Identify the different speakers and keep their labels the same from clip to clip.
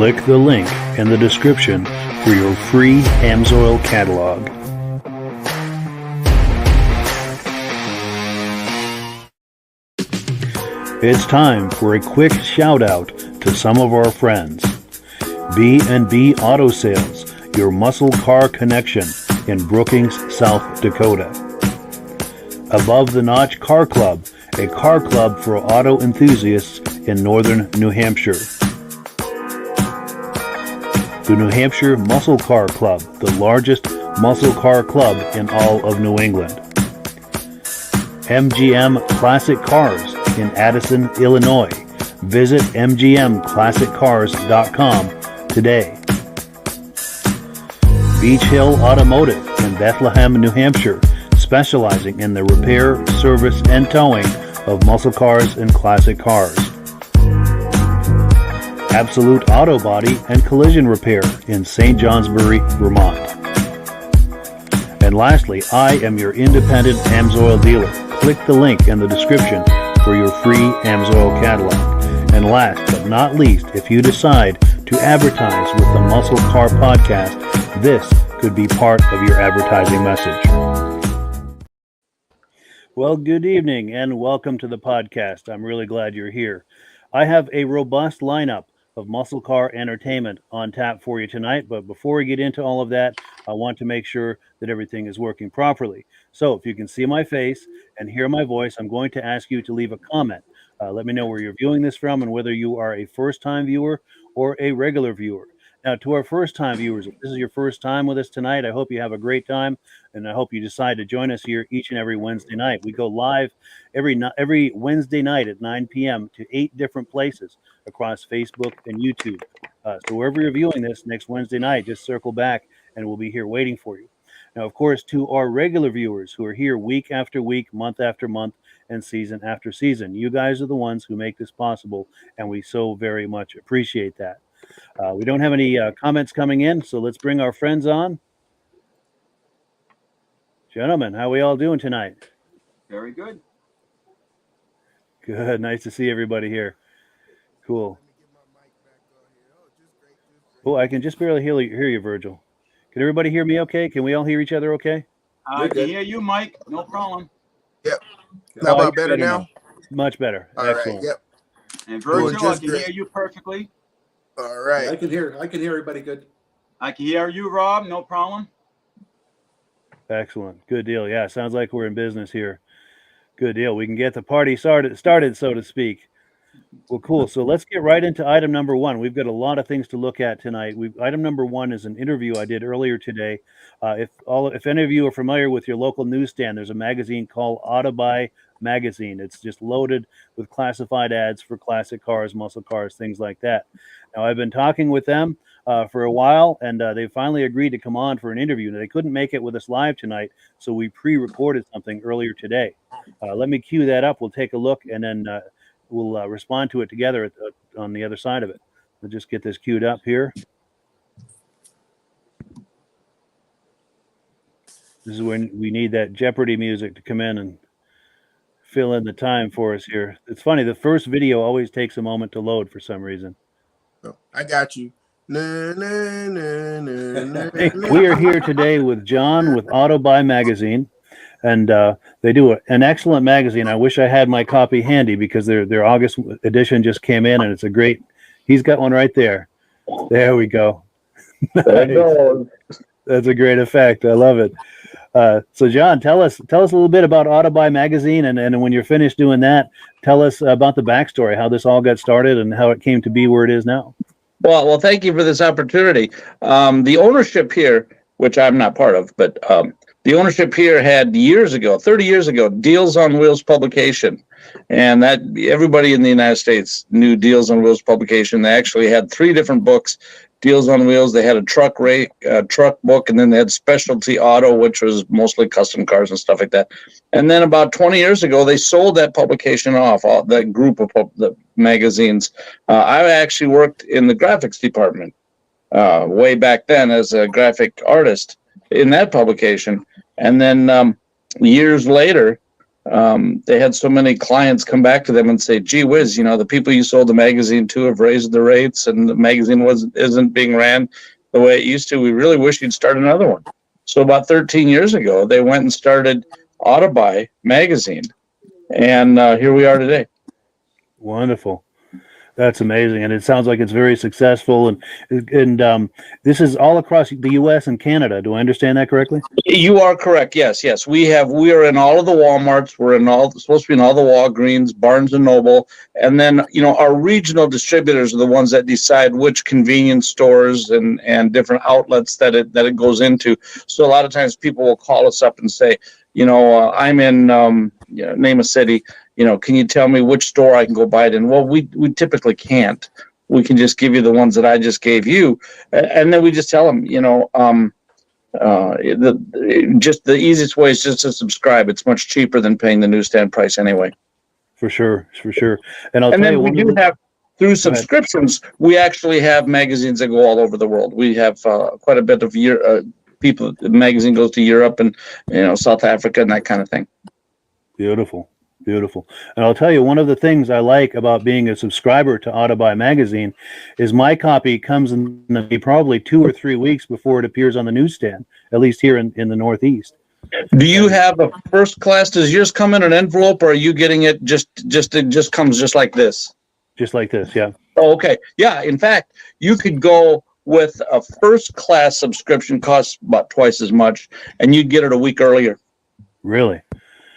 Speaker 1: Click the link in the description for your free AMSOIL catalog. It's time for a quick shout out to some of our friends. B&B Auto Sales, your muscle car connection in Brookings, South Dakota. Above the Notch Car Club, a car club for auto enthusiasts in northern New Hampshire. The New Hampshire Muscle Car Club, the largest muscle car club in all of New England. MGM Classic Cars in Addison, Illinois. Visit mgmclassiccars.com today. Beach Hill Automotive in Bethlehem, New Hampshire, specializing in the repair, service, and towing of muscle cars and classic cars. Absolute Auto Body and Collision Repair in St. Johnsbury, Vermont. And lastly, I am your independent AMSOIL dealer. Click the link in the description for your free AMSOIL catalog. And last but not least, if you decide to advertise with the Muscle Car Podcast, this could be part of your advertising message. Well, good evening and welcome to the podcast. I'm really glad you're here. I have a robust lineup of muscle car entertainment on tap for you tonight. But before we get into all of that, I want to make sure that everything is working properly. So if you can see my face and hear my voice, I'm going to ask you to leave a comment. Let me know where you're viewing this from and whether you are a first-time viewer or a regular viewer. Now, to our first-time viewers, if this is your first time with us tonight, I hope you have a great time, and I hope you decide to join us here each and every Wednesday night. We go live every Wednesday night at 9 p.m. to 8 different places across Facebook and YouTube. So wherever you're viewing this next Wednesday night, just circle back, and we'll be here waiting for you. Now, of course, to our regular viewers who are here week after week, month after month, and season after season, you guys are the ones who make this possible, and we so very much appreciate that. We don't have any comments coming in, so let's bring our friends on. Gentlemen, how are we all doing tonight?
Speaker 2: Very good.
Speaker 1: Good. Nice to see everybody here. Cool. Oh, I can just barely hear you, Virgil. Can everybody hear me okay? Can we all hear each other okay?
Speaker 2: I can hear you, Mike. No problem.
Speaker 3: Yep. How about better now?
Speaker 1: Much better.
Speaker 3: All
Speaker 1: excellent.
Speaker 3: right. Yep.
Speaker 2: And Virgil, I can hear you perfectly.
Speaker 3: All right.
Speaker 4: I can hear everybody good.
Speaker 2: I can hear you, Rob. No problem.
Speaker 1: Excellent. Good deal. Yeah, sounds like we're in business here. Good deal. We can get the party started, so to speak. Well, cool. So let's get right into item number one. We've got a lot of things to look at tonight. Item number one is an interview I did earlier today. If any of you are familiar with your local newsstand, there's a magazine called Autobuy Magazine. It's just loaded with classified ads for classic cars, muscle cars, things like that. Now, I've been talking with them for a while, and they finally agreed to come on for an interview. Now, they couldn't make it with us live tonight, so we pre-recorded something earlier today. Let me cue that up. We'll take a look, and then we'll respond to it together on the other side of it. We'll just get this queued up here. This is when we need that Jeopardy music to come in and fill in the time for us here. It's funny, the first video always takes a moment to load for some reason.
Speaker 3: Oh, I got you.
Speaker 1: Hey, we are here today with John with Autobuy Magazine, and they do an excellent magazine. I wish I had my copy handy because their August edition just came in, and it's a great. He's got one right there. There we go. Nice. That's a great effect. I love it. So, John, tell us a little bit about Autobuy Magazine, and when you're finished doing that, tell us about the backstory, how this all got started, and how it came to be where it is now.
Speaker 5: Well, thank you for this opportunity. The ownership here, which I'm not part of, but the ownership here had 30 years ago, Deals on Wheels publication. And that everybody in the United States knew Deals on Wheels publication. They actually had 3 different books, Deals on Wheels. They had a truck book, and then they had Specialty Auto, which was mostly custom cars and stuff like that. And then about 20 years ago, they sold that publication off, that group of the magazines. I actually worked in the graphics department way back then as a graphic artist in that publication. And then years later, they had so many clients come back to them and say, gee whiz, the people you sold the magazine to have raised the rates and the magazine isn't being ran the way it used to. We really wish you'd start another one. So about 13 years ago, they went and started Autobuy magazine. And here we are today.
Speaker 1: Wonderful. That's amazing, and it sounds like it's very successful. And this is all across the U.S. and Canada. Do I understand that correctly?
Speaker 5: You are correct. Yes. We are in all of the Walmarts. We're supposed to be in all the Walgreens, Barnes and Noble, and then our regional distributors are the ones that decide which convenience stores and different outlets that it goes into. So a lot of times people will call us up and say, I'm in name a city. Can you tell me which store I can go buy it in? Well, we typically can't. We can just give you the ones that I just gave you, and then we just tell them, just the easiest way is just to subscribe. It's much cheaper than paying the newsstand price anyway.
Speaker 1: For sure. And
Speaker 5: then we do have, through subscriptions, we actually have magazines that go all over the world. We have quite a bit of people. The magazine goes to Europe and South Africa and that kind of thing.
Speaker 1: Beautiful. And I'll tell you, one of the things I like about being a subscriber to Autobuy magazine is my copy comes in probably 2 or 3 weeks before it appears on the newsstand, at least here in the Northeast.
Speaker 5: Do you have a first class? Does yours come in an envelope, or are you getting it it just comes just like this?
Speaker 1: Just like this, yeah.
Speaker 5: Oh, okay. Yeah, in fact, you could go with a first class subscription, costs about twice as much, and you'd get it a week earlier.
Speaker 1: Really?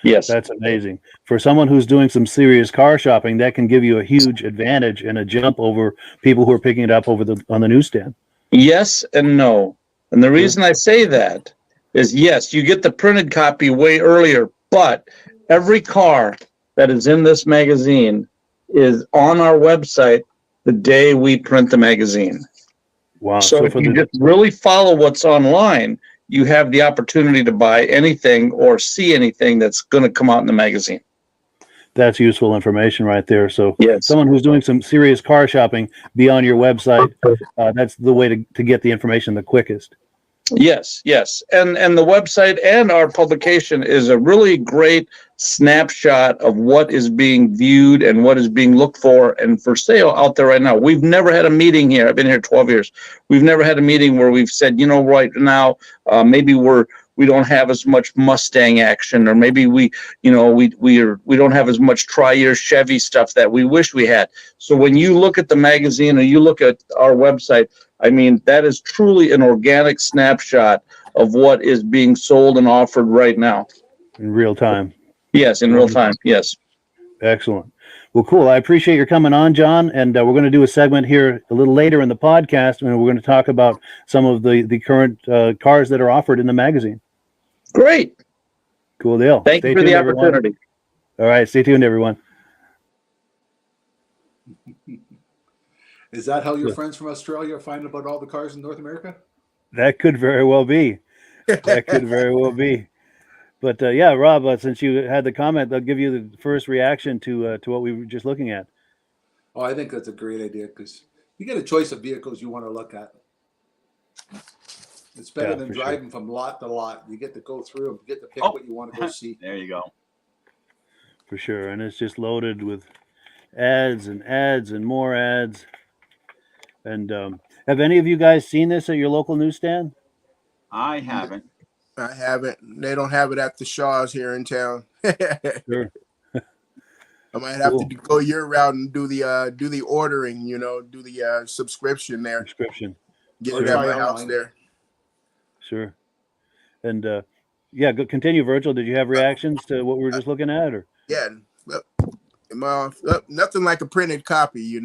Speaker 5: Yes.
Speaker 1: That's amazing. For someone who's doing some serious car shopping, that can give you a huge advantage and a jump over people who are picking it up on the newsstand.
Speaker 5: Yes and no. And the reason I say that is, yes, you get the printed copy way earlier, but every car that is in this magazine is on our website the day we print the magazine.
Speaker 1: Wow.
Speaker 5: So if you just really follow what's online, you have the opportunity to buy anything or see anything that's going to come out in the magazine.
Speaker 1: That's useful information right there. So
Speaker 5: yes.
Speaker 1: Someone who's doing some serious car shopping, be on your website. That's the way to get the information the quickest.
Speaker 5: Yes. And the website and our publication is a really great snapshot of what is being viewed and what is being looked for and for sale out there right now. We've never had a meeting here. I've been here 12 years. We've never had a meeting where we've said, right now, maybe we don't have as much Mustang action, or maybe we don't have as much tri-year Chevy stuff that we wish we had. So when you look at the magazine or you look at our website, I mean, that is truly an organic snapshot of what is being sold and offered right now.
Speaker 1: In real time.
Speaker 5: Yes, in real time. Yes.
Speaker 1: Excellent. Well, cool. I appreciate your coming on, John. And we're going to do a segment here a little later in the podcast, and we're going to talk about some of the current cars that are offered in the magazine.
Speaker 5: Great.
Speaker 1: Cool deal.
Speaker 5: Thank you for the opportunity.
Speaker 1: All right. Stay tuned, everyone.
Speaker 4: Is that how your friends from Australia find about all the cars in North America?
Speaker 1: That could very well be. But yeah, Rob, since you had the comment, I'll give you the first reaction to what we were just looking at.
Speaker 4: Oh, I think that's a great idea, because you get a choice of vehicles you want to look at. It's better than driving from lot to lot. You get to go through them, you get to pick what you want to go see.
Speaker 2: There you go.
Speaker 1: For sure. And it's just loaded with ads and more ads. And have any of you guys seen this at your local newsstand?
Speaker 2: I haven't.
Speaker 3: I haven't. They don't have it at the Shaws here in town.
Speaker 1: Sure.
Speaker 3: I might have to go your route and do the ordering, do the subscription there. Get it at my house there.
Speaker 1: Sure. And continue, Virgil. Did you have reactions to what we were just looking at, or?
Speaker 3: Yeah. Nothing like a printed copy,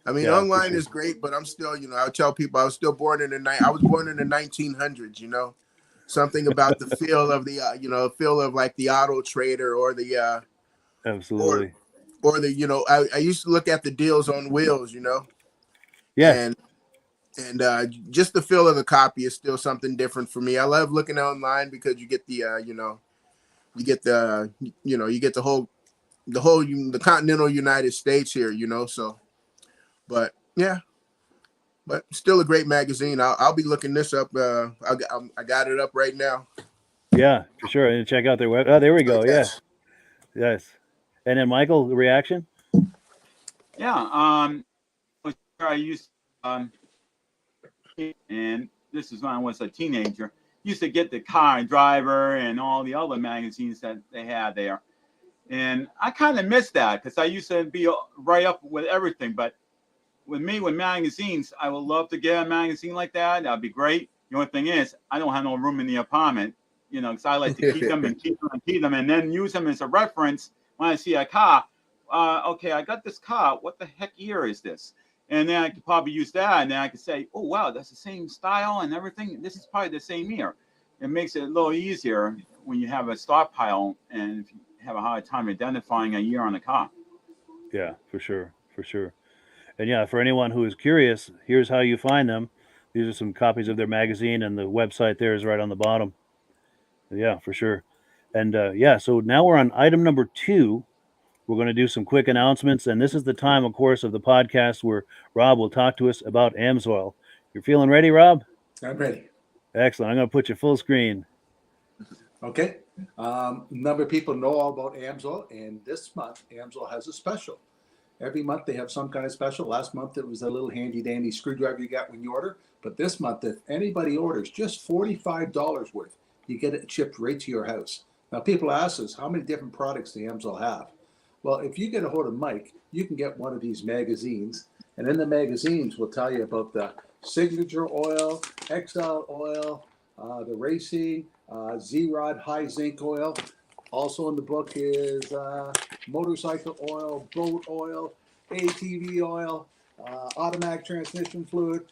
Speaker 3: I mean, online is great, but I'm still, I would tell people I was born in the 1900s, something about the feel of the, feel of like the Auto Trader or the,
Speaker 1: absolutely.
Speaker 3: Or the, I used to look at the deals on Wheels,
Speaker 1: Yeah.
Speaker 3: And just the feel of the copy is still something different for me. I love looking online because you get the, you get the continental United States here, so. But yeah, but still a great magazine. I'll be looking this up. I got it up right now.
Speaker 1: Yeah, for sure. And check out their web. Oh, there we go. Yeah. Yes. And then Michael, the reaction?
Speaker 2: Yeah. I used and this is when I was a teenager. Used to get the Car and Driver and all the other magazines that they had there, and I kind of missed that because I used to be right up with everything. But with magazines, I would love to get a magazine like that. That'd be great. The only thing is, I don't have no room in the apartment, because I like to keep them and keep them and then use them as a reference when I see a car. Okay, I got this car. What the heck year is this? And then I could probably use that, and then I could say, oh, wow, that's the same style and everything. This is probably the same year. It makes it a little easier when you have a stockpile and if you have a hard time identifying a year on a car.
Speaker 1: Yeah, for sure. For sure. And yeah, for anyone who is curious, here's how you find them. These are some copies of their magazine, and the website there is right on the bottom. Yeah, for sure. And yeah, so now we're on item number 2. We're going to do some quick announcements, and this is the time, of course, of the podcast where Rob will talk to us about AMSOIL. You're feeling ready, Rob?
Speaker 4: I'm ready.
Speaker 1: Excellent. I'm going to put you full screen.
Speaker 4: Okay. A number of people know all about AMSOIL, and this month AMSOIL has a special. Every month they have some kind of special. Last month it was a little handy dandy screwdriver you got when you order. But this month, if anybody orders just $45 worth, you get it shipped right to your house. Now people ask us, how many different products does AMSOIL have? Well, if you get a hold of Mike, you can get one of these magazines. And in the magazines, we'll tell you about the Signature Oil, Exile Oil, the Racing, Z-Rod High Zinc Oil. Also in the book is motorcycle oil, boat oil, ATV oil, automatic transmission fluid.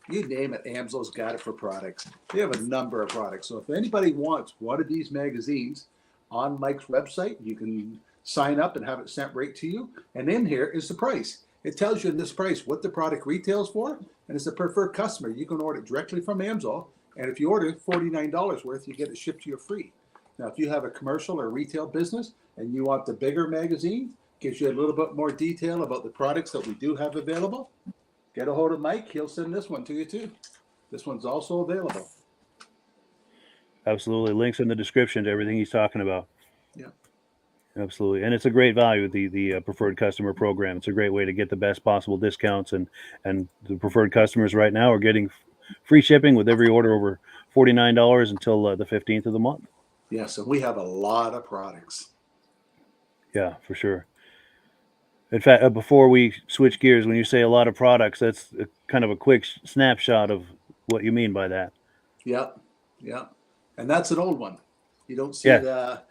Speaker 4: You name it, AMSOIL's got it for products. They have a number of products. So if anybody wants one of these magazines on Mike's website, you can sign up and have it sent right to you. And in here is the price. It tells you in this price what the product retails for, and it's a preferred customer. You can order it directly from AMSOIL, and if you order $49 worth, you get it shipped to you free. Now, if you have a commercial or retail business and you want the bigger magazine, gives you a little bit more detail about the products that we do have available, get a hold of Mike. He'll send this one to you too. This one's also available.
Speaker 1: Absolutely. Links in the description to everything he's talking about.
Speaker 4: Yeah.
Speaker 1: Absolutely. And it's a great value, the preferred customer program. It's a great way to get the best possible discounts. And the preferred customers right now are getting free shipping with every order over $49 until the 15th of the month.
Speaker 4: Yeah, so we have a lot of products.
Speaker 1: Yeah, for sure. In fact, before we switch gears, when you say a lot of products, that's kind of a quick snapshot of what you mean by that.
Speaker 4: Yep. And that's an old one. You don't see the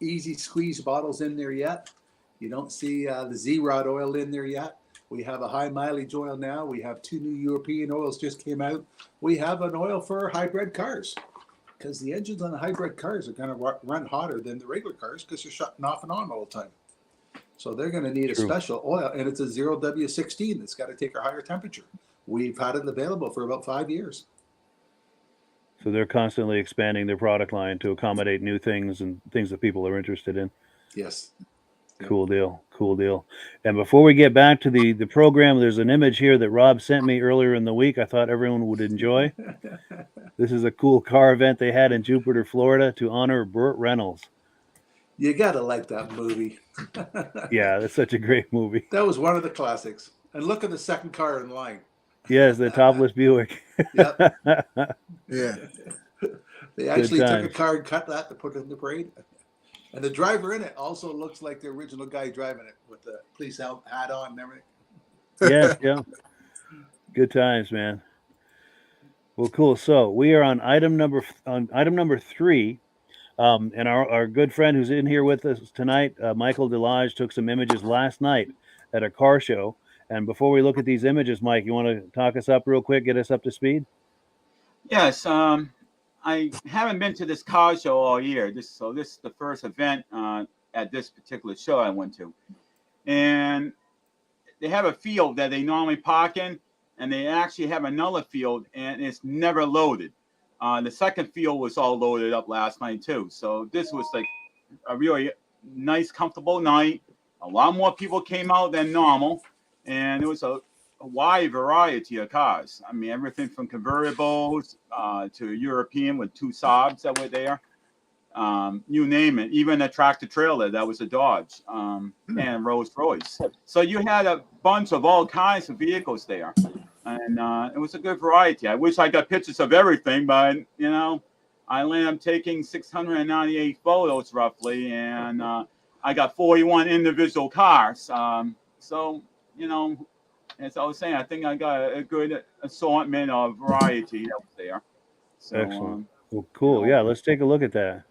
Speaker 4: easy squeeze bottles in there yet. You don't see the Z-Rod oil in there yet. We have a high mileage oil now. We have 2 new European oils just came out. We have an oil for hybrid cars because the engines on the hybrid cars are going to run hotter than the regular cars because they're shutting off and on all the time. So they're going to need a special oil, and it's a 0W16 that's got to take a higher temperature. We've had it available for about 5 years.
Speaker 1: So they're constantly expanding their product line to accommodate new things and things that people are interested in.
Speaker 4: Yes.
Speaker 1: Cool deal. And before we get back to the program, there's an image here that Rob sent me earlier in the week I thought everyone would enjoy. This is a cool car event they had in Jupiter, Florida to honor Burt Reynolds.
Speaker 4: You got to like that movie.
Speaker 1: Yeah, that's such a great movie.
Speaker 4: That was one of the classics. And look at the second car in line.
Speaker 1: Yes, the topless Buick.
Speaker 4: Yep.
Speaker 3: Yeah.
Speaker 4: They actually took a car and cut that to put it in the parade. And the driver in it also looks like the original guy driving it with the police hat on and everything.
Speaker 1: Yes, yeah. Good times, man. Well, cool. So we are on item number 3. And our good friend who's in here with us tonight, Michael Delage, took some images last night at a car show. And before we look at these images, Mike, you want to talk us up real quick, get us up to speed?
Speaker 2: Yes. I haven't been to this car show all year. This is the first event at this particular show I went to. And they have a field that they normally park in, and they actually have another field, and it's never loaded. The second field was all loaded up last night, too. So this was like a really nice, comfortable night. A lot more people came out than normal, and it was a wide variety of cars. I mean, everything from convertibles to European with 2 Saabs that were there. you name it, even a tractor trailer that was a Dodge, and Rolls Royce. So you had a bunch of all kinds of vehicles there, and it was a good variety. I wish I got pictures of everything, but I ended up taking 698 photos roughly, and I got 41 individual cars. So as I was saying, I think I got a good assortment of variety out there. So,
Speaker 1: Excellent. Well, cool. Yeah, let's take a look at that.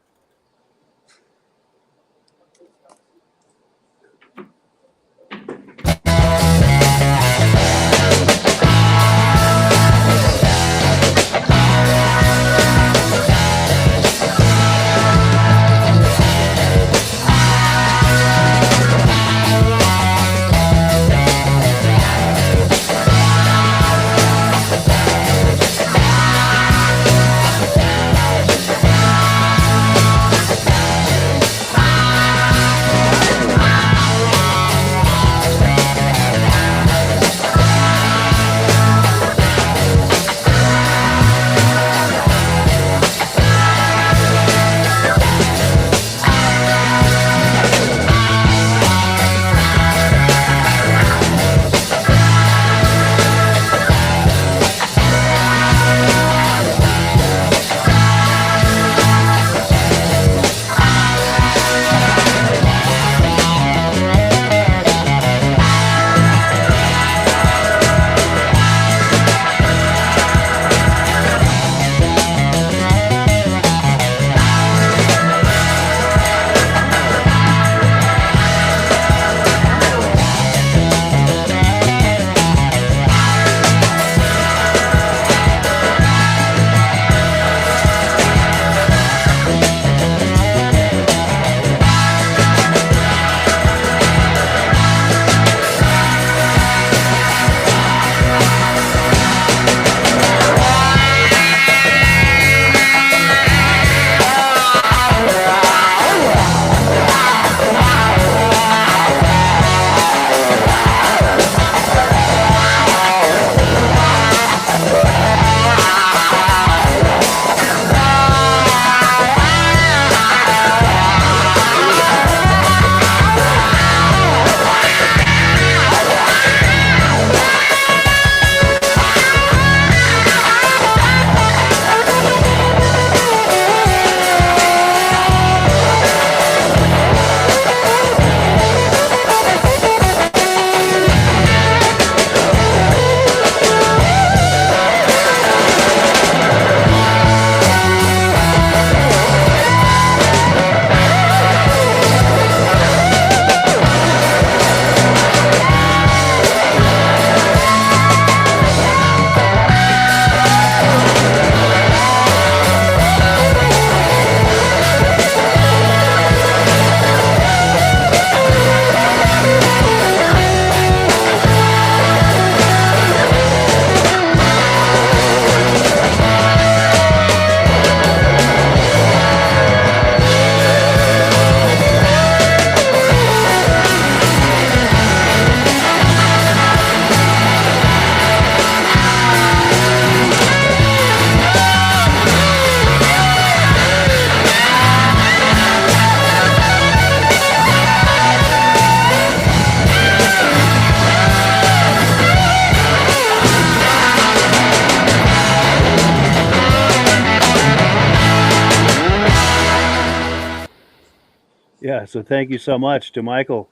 Speaker 1: Yeah, so thank you so much to Michael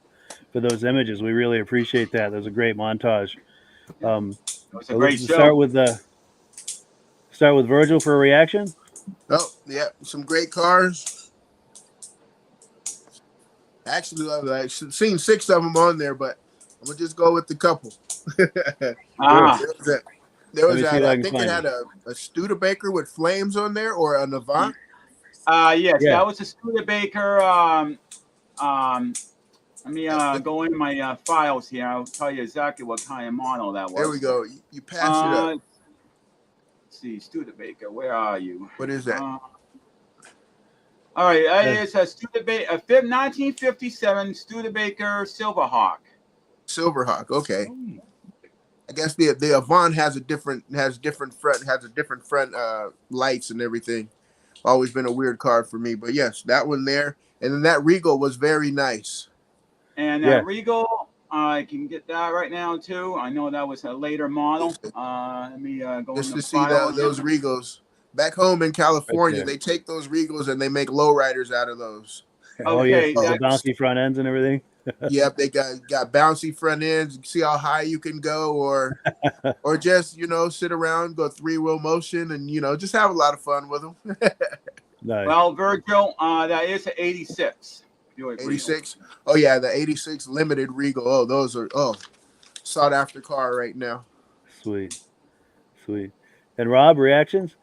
Speaker 1: for those images. We really appreciate that. That was a great montage.
Speaker 2: It was a
Speaker 1: So
Speaker 2: great
Speaker 1: let's
Speaker 2: show.
Speaker 1: start with Virgil for a reaction.
Speaker 3: Oh, yeah, some great cars. Actually, I've seen 6 of them on there, but I'm gonna just go with the couple.
Speaker 2: Ah,
Speaker 3: There
Speaker 1: Let
Speaker 3: was
Speaker 1: me see
Speaker 3: that.
Speaker 1: if I
Speaker 3: I
Speaker 1: can
Speaker 3: think it
Speaker 1: find
Speaker 3: had
Speaker 1: it.
Speaker 3: a Studebaker with flames on there, or an Avant.
Speaker 2: yes,
Speaker 1: Yeah.
Speaker 2: that was a Studebaker. Let me go in my files here. I'll tell you exactly what kind of model that was.
Speaker 3: There we go. You passed it up.
Speaker 2: Let's see, Studebaker. Where are you?
Speaker 3: What is that?
Speaker 2: All right, it's a Studebaker, a 1957 Studebaker Silverhawk.
Speaker 3: Silverhawk. Okay. I guess the Avant has a different front lights and everything. always been a weird car for me. But yes, that one there, and then that Regal was very nice.
Speaker 2: And
Speaker 1: Yeah.
Speaker 2: Regal, I can get that right now too. I know that was a later model. Let me go
Speaker 3: Just
Speaker 2: in
Speaker 3: to
Speaker 2: the
Speaker 3: see
Speaker 2: file
Speaker 3: those
Speaker 2: again.
Speaker 3: Regals. Back home in California,
Speaker 1: there.
Speaker 3: they take those Regals and they make lowriders out of those.
Speaker 1: Oh yes,
Speaker 2: Okay,
Speaker 1: the
Speaker 2: that,
Speaker 1: bouncy front ends and everything.
Speaker 3: Yep, they got bouncy front ends. See how high you can go, or just sit around, go 3-wheel motion, and just have a lot of fun with them.
Speaker 1: Nice.
Speaker 2: well, Virgil, that is an 86.
Speaker 3: 86. Oh yeah, the 86 limited Regal. Oh, those are sought after car right now.
Speaker 1: Sweet. And Rob, reactions?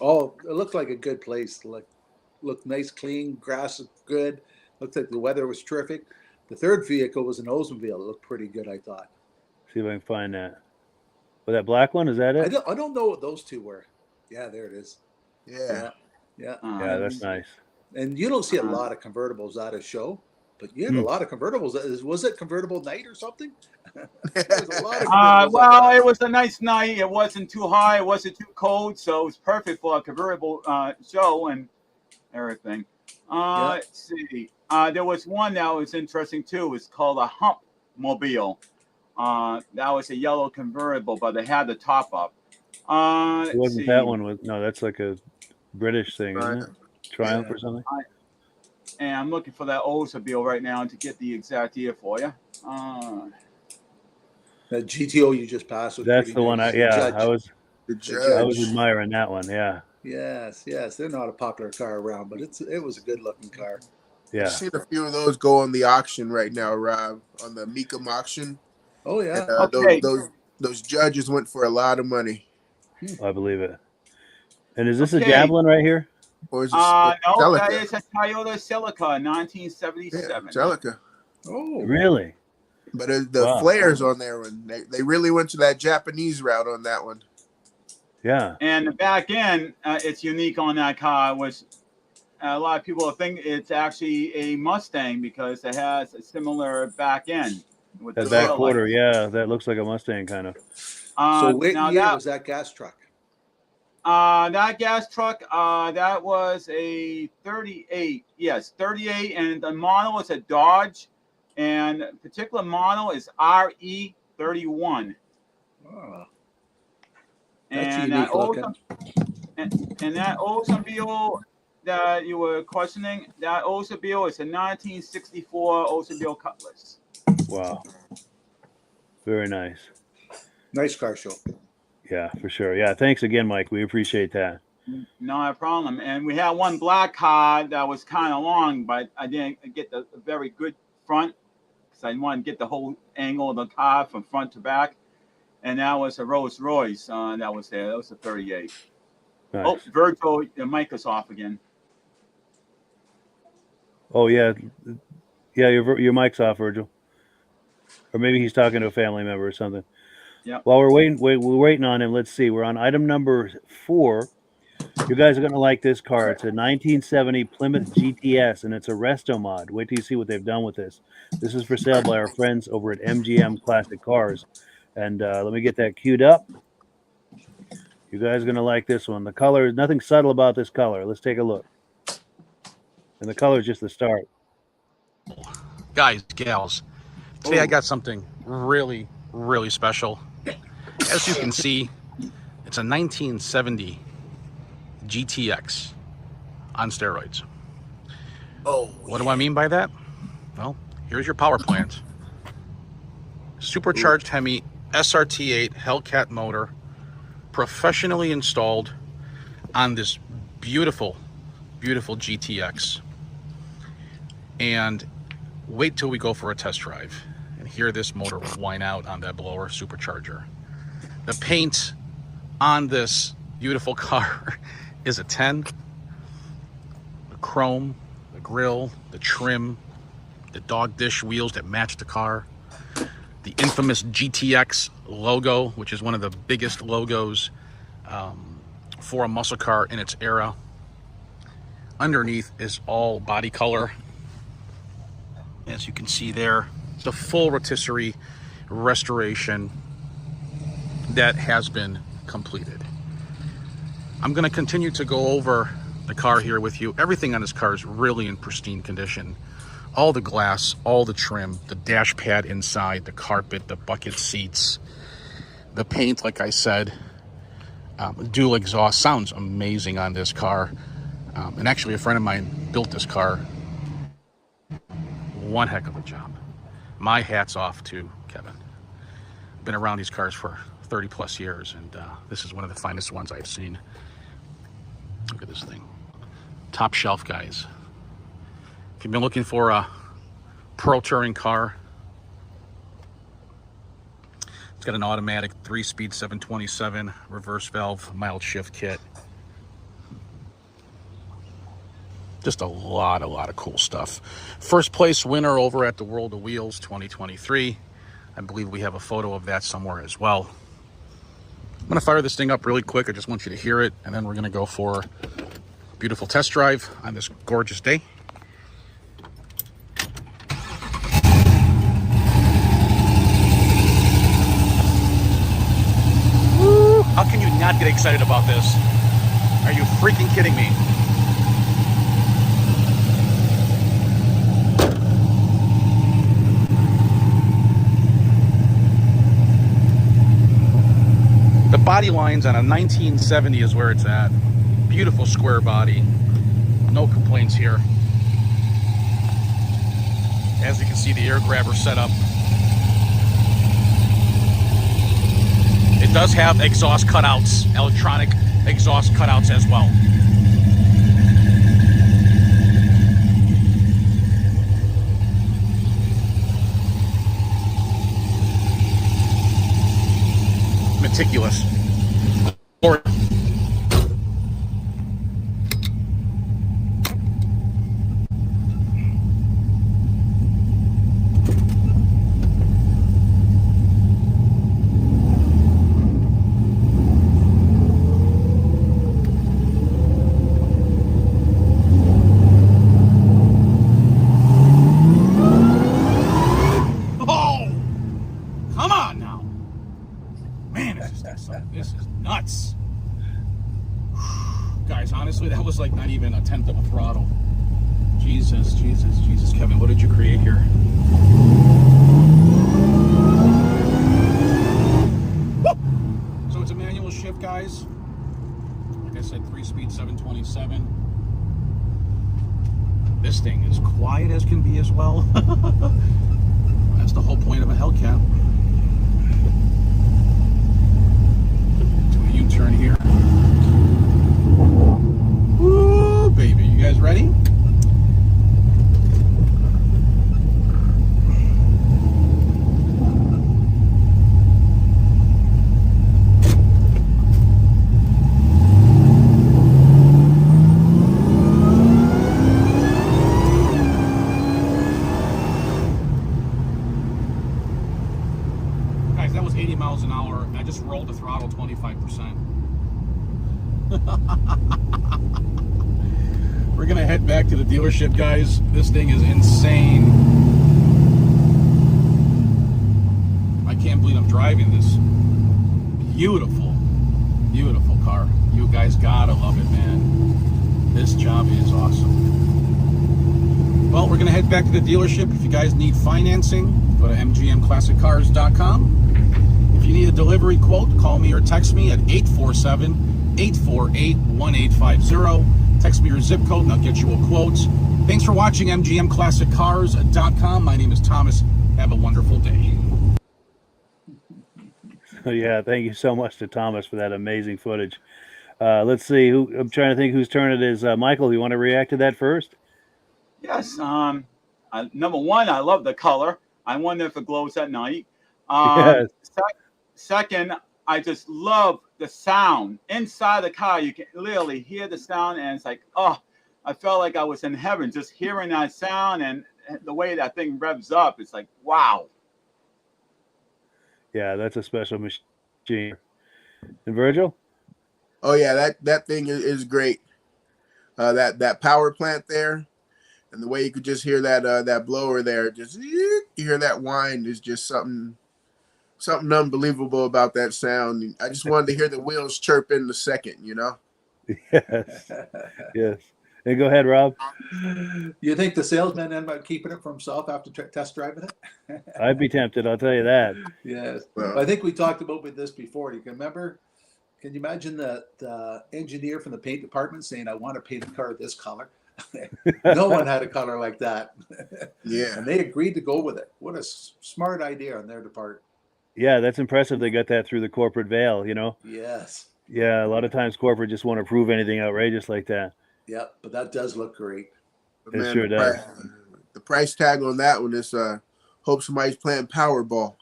Speaker 4: Oh, it looked like a good place. Looked nice, clean, grass is good. Looked like the weather was terrific. The third vehicle was an Oldsmobile. It looked pretty good, I thought.
Speaker 1: See if I can find that. Well, that black one, is that it?
Speaker 4: I don't know what those two were. Yeah, there it is.
Speaker 3: Yeah.
Speaker 1: Yeah, that's nice.
Speaker 4: And you don't see a lot of convertibles at a show, but you have a lot of convertibles. Was it convertible night or something? There's a lot of
Speaker 2: well, it was a nice night. It wasn't too high. It wasn't too cold. So it was perfect for a convertible show and everything. Let's see. There was one that was interesting too. It's called a Hump Mobile. That was a yellow convertible, but they had the top up.
Speaker 1: It wasn't that one. No, that's like a British thing, isn't it? Triumph or something?
Speaker 2: And I'm looking for that Oldsmobile right now to get the exact year for you.
Speaker 4: The GTO you just passed was
Speaker 1: That's the
Speaker 4: nice.
Speaker 1: one. I was admiring that one. Yeah.
Speaker 4: Yes. They're not a popular car around, but it was a good looking car.
Speaker 1: Yeah.
Speaker 3: I've seen a few of those go on the auction right now, Rob, on the Mecum auction.
Speaker 4: Oh yeah.
Speaker 3: And,
Speaker 2: okay.
Speaker 3: Those judges went for a lot of money.
Speaker 1: I believe it. And is this a Javelin right here?
Speaker 3: Or is this
Speaker 2: no,
Speaker 3: Celica?
Speaker 2: that is a Toyota Celica, 1977.
Speaker 3: Yeah, Celica.
Speaker 4: Oh,
Speaker 1: Really?
Speaker 3: But the flares on there, they really went to that Japanese route on that one.
Speaker 1: Yeah.
Speaker 2: And the back end, it's unique on that car, which a lot of people think it's actually a Mustang because it has a similar back end. With
Speaker 1: That
Speaker 2: the
Speaker 1: back
Speaker 2: tail
Speaker 1: quarter,
Speaker 2: light.
Speaker 1: yeah, that looks like a Mustang kind of.
Speaker 4: so what
Speaker 2: now
Speaker 4: year was that gas truck?
Speaker 2: That gas truck, that was a 38. Yes, 38, and the model is a Dodge, and the particular model is RE31.
Speaker 4: Oh,
Speaker 2: And
Speaker 4: unique looking.
Speaker 2: And that Oldsmobile that you were questioning, that Oldsmobile is a 1964 Oldsmobile Cutlass.
Speaker 1: Wow. Very nice.
Speaker 4: Nice car show.
Speaker 1: Yeah, for sure. Yeah, thanks again, Mike. We appreciate that.
Speaker 2: Not a problem. And we had one black car that was kind of long, but I didn't get the very good front because I wanted to get the whole angle of the car from front to back. And that was a Rolls Royce that was there. That was a 38.
Speaker 1: Nice.
Speaker 2: Oh, Virgil, the mic is off again.
Speaker 1: Oh, yeah. Yeah, your mic's off, Virgil. Or maybe he's talking to a family member or something.
Speaker 2: Yeah.
Speaker 1: While we're waiting on him, let's see. We're on item number 4. You guys are going to like this car. It's a 1970 Plymouth GTS, and it's a resto mod. Wait till you see what they've done with this. This is for sale by our friends over at MGM Classic Cars. And let me get that queued up. You guys are going to like this one. The color, nothing subtle about this color. Let's take a look. And the color is just the start.
Speaker 6: Guys, gals, today I got something really, really special. As you can see, it's a 1970 GTX on steroids.
Speaker 3: Oh,
Speaker 6: what do I mean by that? Well, here's your power plant. Supercharged Hemi SRT8 Hellcat motor, professionally installed on this beautiful, beautiful GTX. And wait till we go for a test drive and hear this motor whine out on that blower supercharger. The paint on this beautiful car is a 10. The chrome, the grille, the trim, the dog dish wheels that match the car, the infamous GTX logo, which is one of the biggest logos for a muscle car in its era. Underneath is all body color. As you can see there, it's a full rotisserie restoration that has been completed. I'm going to continue to go over the car here with you. Everything on this car is really in pristine condition. All the glass, all the trim, the dash pad inside, the carpet, the bucket seats, the paint, like I said, dual exhaust. Sounds amazing on this car. And actually, a friend of mine built this car. One heck of a job. My hat's off to Kevin. Been around these cars for 30 plus years, and this is one of the finest ones I've seen. Look at this thing. Top shelf, guys. If you've been looking for a pro touring car, it's got an automatic 3-speed 727 reverse valve mild shift kit. Just a lot of cool stuff. First place winner over at the World of Wheels 2023. I believe we have a photo of that somewhere as well. I'm gonna fire this thing up really quick. I just want you to hear it, and then we're gonna go for a beautiful test drive on this gorgeous day. Woo! How can you not get excited about this? Are you freaking kidding me? The body lines on a 1970 is where it's at. Beautiful square body. No complaints here. As you can see, the air grabber setup. It does have exhaust cutouts, electronic exhaust cutouts as well. Meticulous. This is nuts. Guys, honestly, that was like not even a tenth of a throttle. Jesus, Jesus, Jesus. Kevin, what did you create here? Woo! So it's a manual shift, guys. Like I said, 3-speed 727. This thing is quiet as can be as well. That's the whole point of a Hellcat. U-turn here. Woo, baby. You guys ready? Guys, that was 80 miles an hour. I just rolled the throttle 25%. We're gonna head back to the dealership, guys. This thing is insane. I can't believe I'm driving this beautiful, beautiful car. You guys gotta love it, man. This job is awesome. Well, we're gonna head back to the dealership. If you guys need financing, go to mgmclassiccars.com. If you need a delivery quote, call me or text me at 847-848-1850. Text me your zip code and I'll get you a quote. Thanks for watching mgmclassiccars.com. My name is Thomas. Have a wonderful day.
Speaker 1: Yeah, thank you so much to Thomas for that amazing footage. Let's see. I'm trying to think whose turn it is. Michael, you want to react to that first?
Speaker 2: Yes. Number one, I love the color. I wonder if it glows at night.
Speaker 1: Yes.
Speaker 2: Second, I just love the sound inside the car. You can literally hear the sound, and it's like, oh, I felt like I was in heaven just hearing that sound, and the way that thing revs up. It's like, wow.
Speaker 1: Yeah, that's a special machine. And Virgil?
Speaker 3: Oh yeah, that thing is great. That power plant there, and the way you could just hear that blower there, just you hear that whine is just something unbelievable about that sound. I just wanted to hear the wheels chirp in the second, you know.
Speaker 1: Yes, yes. And go ahead, Rob.
Speaker 4: You think the salesman ended up keeping it for himself after test driving it?
Speaker 1: I'd be tempted. I'll tell you that.
Speaker 4: Yes.
Speaker 3: Well,
Speaker 4: I think we talked about with this before. Do you can remember? Can you imagine the engineer from the paint department saying, "I want to paint a car this color"? No one had a color like that.
Speaker 3: yeah.
Speaker 4: And they agreed to go with it. What a smart idea on their part.
Speaker 1: Yeah, that's impressive. They got that through the corporate veil.
Speaker 4: Yes.
Speaker 1: Yeah, a lot of times corporate just want to prove anything outrageous like that.
Speaker 4: Yep. But that does look great.
Speaker 3: But
Speaker 1: It
Speaker 3: man,
Speaker 1: sure does.
Speaker 3: The price tag on that one is hope somebody's playing Powerball.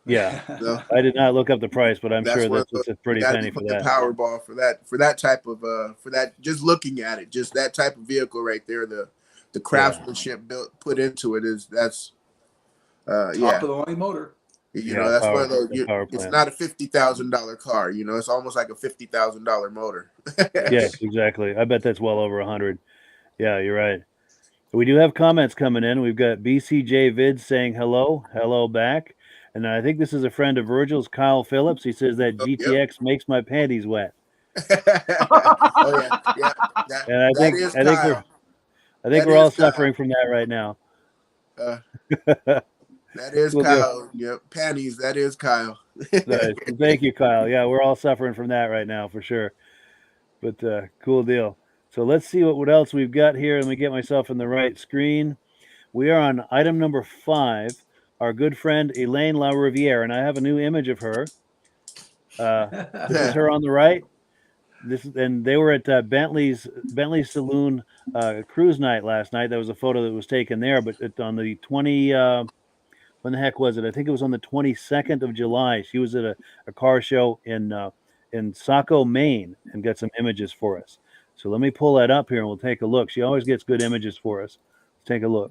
Speaker 1: Yeah,
Speaker 3: So
Speaker 1: I did not look up the price, but I'm
Speaker 3: that's
Speaker 1: sure
Speaker 3: one
Speaker 1: that's
Speaker 3: of
Speaker 1: it's a
Speaker 3: you
Speaker 1: pretty
Speaker 3: gotta
Speaker 1: penny
Speaker 3: be
Speaker 1: for
Speaker 3: playing
Speaker 1: that.
Speaker 3: Powerball for that type of for that, just looking at it, just that type of vehicle right there, the craftsmanship put into it is
Speaker 4: Top
Speaker 3: yeah.
Speaker 4: of the line motor.
Speaker 1: Yeah,
Speaker 3: That's one of those.
Speaker 1: power
Speaker 3: It's
Speaker 1: plant.
Speaker 3: not a $50,000 car. It's almost like a $50,000 motor.
Speaker 1: Yes, exactly. I bet that's well over 100. Yeah, you're right. We do have comments coming in. We've got BCJ Vid saying hello back. And I think this is a friend of Virgil's, Kyle Phillips. He says that
Speaker 3: Oh,
Speaker 1: GTX makes my panties wet.
Speaker 3: Oh yeah.
Speaker 1: And I
Speaker 3: That
Speaker 1: think
Speaker 3: is
Speaker 1: I think we're
Speaker 3: Kyle.
Speaker 1: I think
Speaker 3: That
Speaker 1: we're all
Speaker 3: is Kyle.
Speaker 1: suffering from that right now.
Speaker 3: Uh, that is
Speaker 1: We'll do-
Speaker 3: Kyle. Yep, panties. That is Kyle.
Speaker 1: Nice. Thank you, Kyle. Yeah, we're all suffering from that right now for sure. But cool deal. So let's see what else we've got here. Let me get myself in the right screen. We are on item number 5. Our good friend Elaine LaRiviere, and I have a new image of her. This is her on the right. And they were at Bentley Saloon cruise night last night. That was a photo that was taken there. But on the 20, when the heck was it? I think it was on the 22nd of July. She was at a car show in Saco, Maine, and got some images for us. So let me pull that up here and we'll take a look. She always gets good images for us. Let's take a look.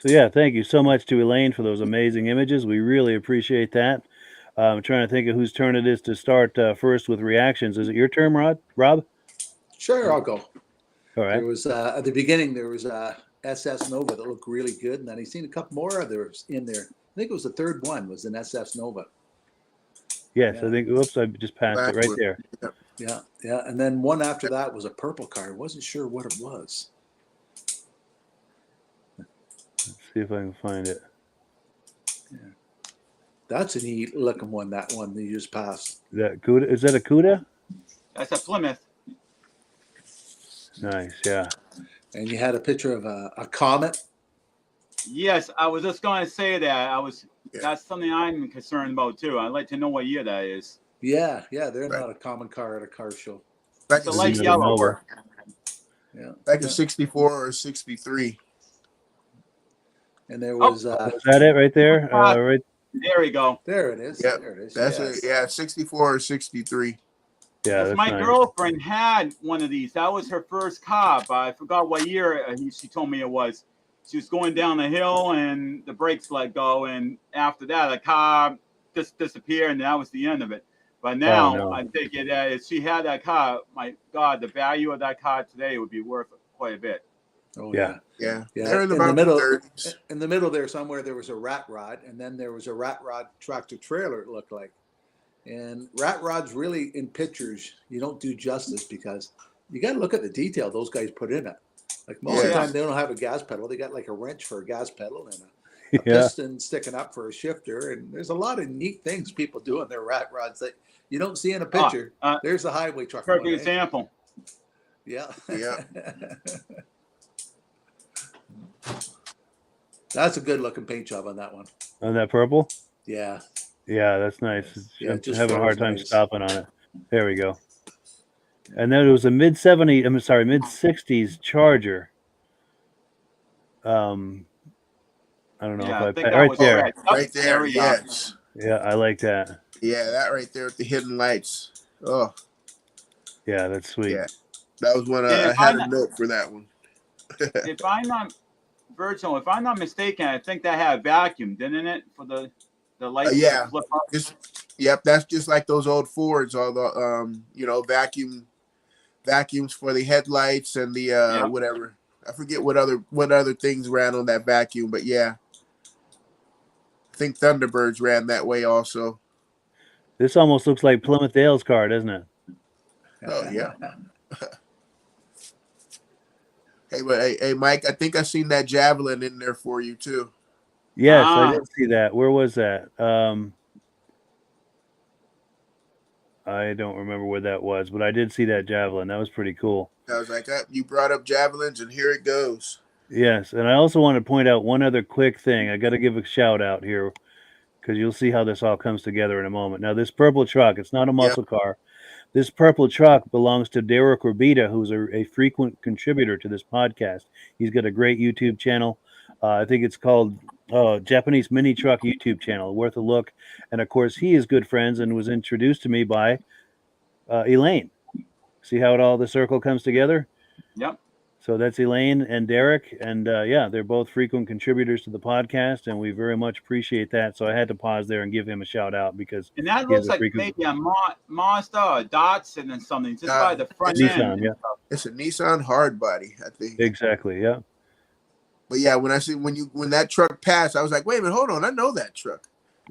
Speaker 1: So yeah, thank you so much to Elaine for those amazing images. We really appreciate that. I'm trying to think of whose turn it is to start first with reactions. Is it your turn, Rob?
Speaker 4: Sure, I'll go.
Speaker 1: All right.
Speaker 4: There was at the beginning there was SS Nova that looked really good, and then I seen a couple more others in there. I think it was the third one was an SS Nova.
Speaker 1: Yes,
Speaker 4: Yeah.
Speaker 1: I think. Oops, I just passed it right
Speaker 3: Backward.
Speaker 1: there.
Speaker 4: Yeah, yeah, and then one after that was a purple car. I wasn't sure what it was.
Speaker 1: Let's see if I can find it.
Speaker 4: That's a neat looking one. That one that you just passed.
Speaker 1: That Cuda? Is that a Cuda?
Speaker 2: That's a Plymouth.
Speaker 1: Nice. Yeah.
Speaker 4: And you had a picture of a comet.
Speaker 2: Yes, I was just going to say that. That's something I'm concerned about too. I'd like to know what year that is.
Speaker 4: Yeah, they're
Speaker 3: Right.
Speaker 4: not a common car at a car show.
Speaker 3: Back
Speaker 2: It's a
Speaker 3: in
Speaker 2: light
Speaker 1: Nova.
Speaker 2: yellow.
Speaker 4: Yeah,
Speaker 3: back in 64 or 63.
Speaker 4: and there was
Speaker 1: Is that it right there? Right.
Speaker 2: There we go.
Speaker 4: there it is.
Speaker 3: Yep.
Speaker 4: There it is.
Speaker 3: That's
Speaker 4: yes.
Speaker 3: it. Yeah, 64 or 63.
Speaker 1: Yeah, that's
Speaker 2: My
Speaker 1: nice.
Speaker 2: girlfriend had one of these. That was her first car. But I forgot what year she told me it was. She was going down the hill and the brakes let go. And after that, the car just disappeared and that was the end of it. But now
Speaker 1: no.
Speaker 2: I think if she had that car, my God, the value of that car today would be worth quite a bit.
Speaker 4: Oh
Speaker 1: Yeah.
Speaker 3: Yeah.
Speaker 4: Yeah,
Speaker 3: They're in
Speaker 4: in
Speaker 3: about
Speaker 4: the middle,
Speaker 3: 30s.
Speaker 4: in the middle there somewhere there was a rat rod, and then there was a rat rod tractor trailer. It looked like, and rat rods really in pictures you don't do justice because you got to look at the detail those guys put in it. Like most of the
Speaker 3: Yeah.
Speaker 4: time they don't have a gas pedal; they got like a wrench for a gas pedal and a
Speaker 1: Yeah.
Speaker 4: piston sticking up for a shifter. And there's a lot of neat things people do on their rat rods that you don't see in a picture. There's the highway truck.
Speaker 2: Perfect
Speaker 4: one, eh?
Speaker 2: example.
Speaker 4: Yeah.
Speaker 3: Yeah.
Speaker 4: That's a good looking paint job on that one.
Speaker 1: On that purple?
Speaker 4: Yeah.
Speaker 1: Yeah, that's nice.
Speaker 4: Yeah,
Speaker 1: I'm
Speaker 4: just
Speaker 1: having a hard
Speaker 4: froze
Speaker 1: time
Speaker 4: nice.
Speaker 1: stopping on it. There we go. And then it was a mid 60s Charger. I don't know
Speaker 2: Yeah, I
Speaker 1: if
Speaker 2: think
Speaker 1: I
Speaker 2: that
Speaker 1: right
Speaker 2: was
Speaker 1: there.
Speaker 2: red.
Speaker 3: Right there.
Speaker 2: we go.
Speaker 3: Yes.
Speaker 1: Yeah, I like that.
Speaker 3: Yeah, that right there with the hidden lights. Oh,
Speaker 1: Yeah, that's sweet.
Speaker 3: yeah. That was one
Speaker 2: And
Speaker 3: I
Speaker 2: if
Speaker 3: had
Speaker 2: I'm
Speaker 3: a note for that one.
Speaker 2: If I'm not Virgil, if I'm not mistaken, I think that had vacuum, didn't it? For the lights
Speaker 3: Yeah.
Speaker 2: flip up.
Speaker 3: Yep, that's just like those old Fords, all the vacuums for the headlights and the whatever. I forget what other things ran on that vacuum, but yeah. I think Thunderbirds ran that way also.
Speaker 1: This almost looks like Plymouth Dale's car, doesn't it?
Speaker 3: Oh yeah. Hey, Mike, I think I seen that Javelin in there for you too.
Speaker 1: Yes, I did see that. Where was that? I don't remember where that was, but I did see that Javelin. That was pretty cool.
Speaker 3: I was like, you brought up Javelins, and here it goes.
Speaker 1: Yes, and I also want to point out one other quick thing. I got to give a shout out here because you'll see how this all comes together in a moment. Now, this purple truck, it's not a muscle car. This purple truck belongs to Derek Orbita, who's a frequent contributor to this podcast. He's got a great YouTube channel. I think it's called Japanese Mini Truck YouTube channel. Worth a look. And, of course, he is good friends and was introduced to me by Elaine. See how all the circle comes together?
Speaker 2: Yep.
Speaker 1: So that's Elaine and Derek. And, they're both frequent contributors to the podcast, and we very much appreciate that. So I had to pause there and give him a shout-out because
Speaker 2: And that
Speaker 1: he's
Speaker 2: looks
Speaker 1: a
Speaker 2: like
Speaker 1: frequent-
Speaker 2: maybe a Mazda or a Datsun and something, just by the front
Speaker 1: Nissan,
Speaker 2: end.
Speaker 1: yeah.
Speaker 3: It's a Nissan hardbody, I think.
Speaker 1: Exactly, yeah.
Speaker 3: But yeah, when that truck passed, I was like, wait a minute, hold on, I know that truck.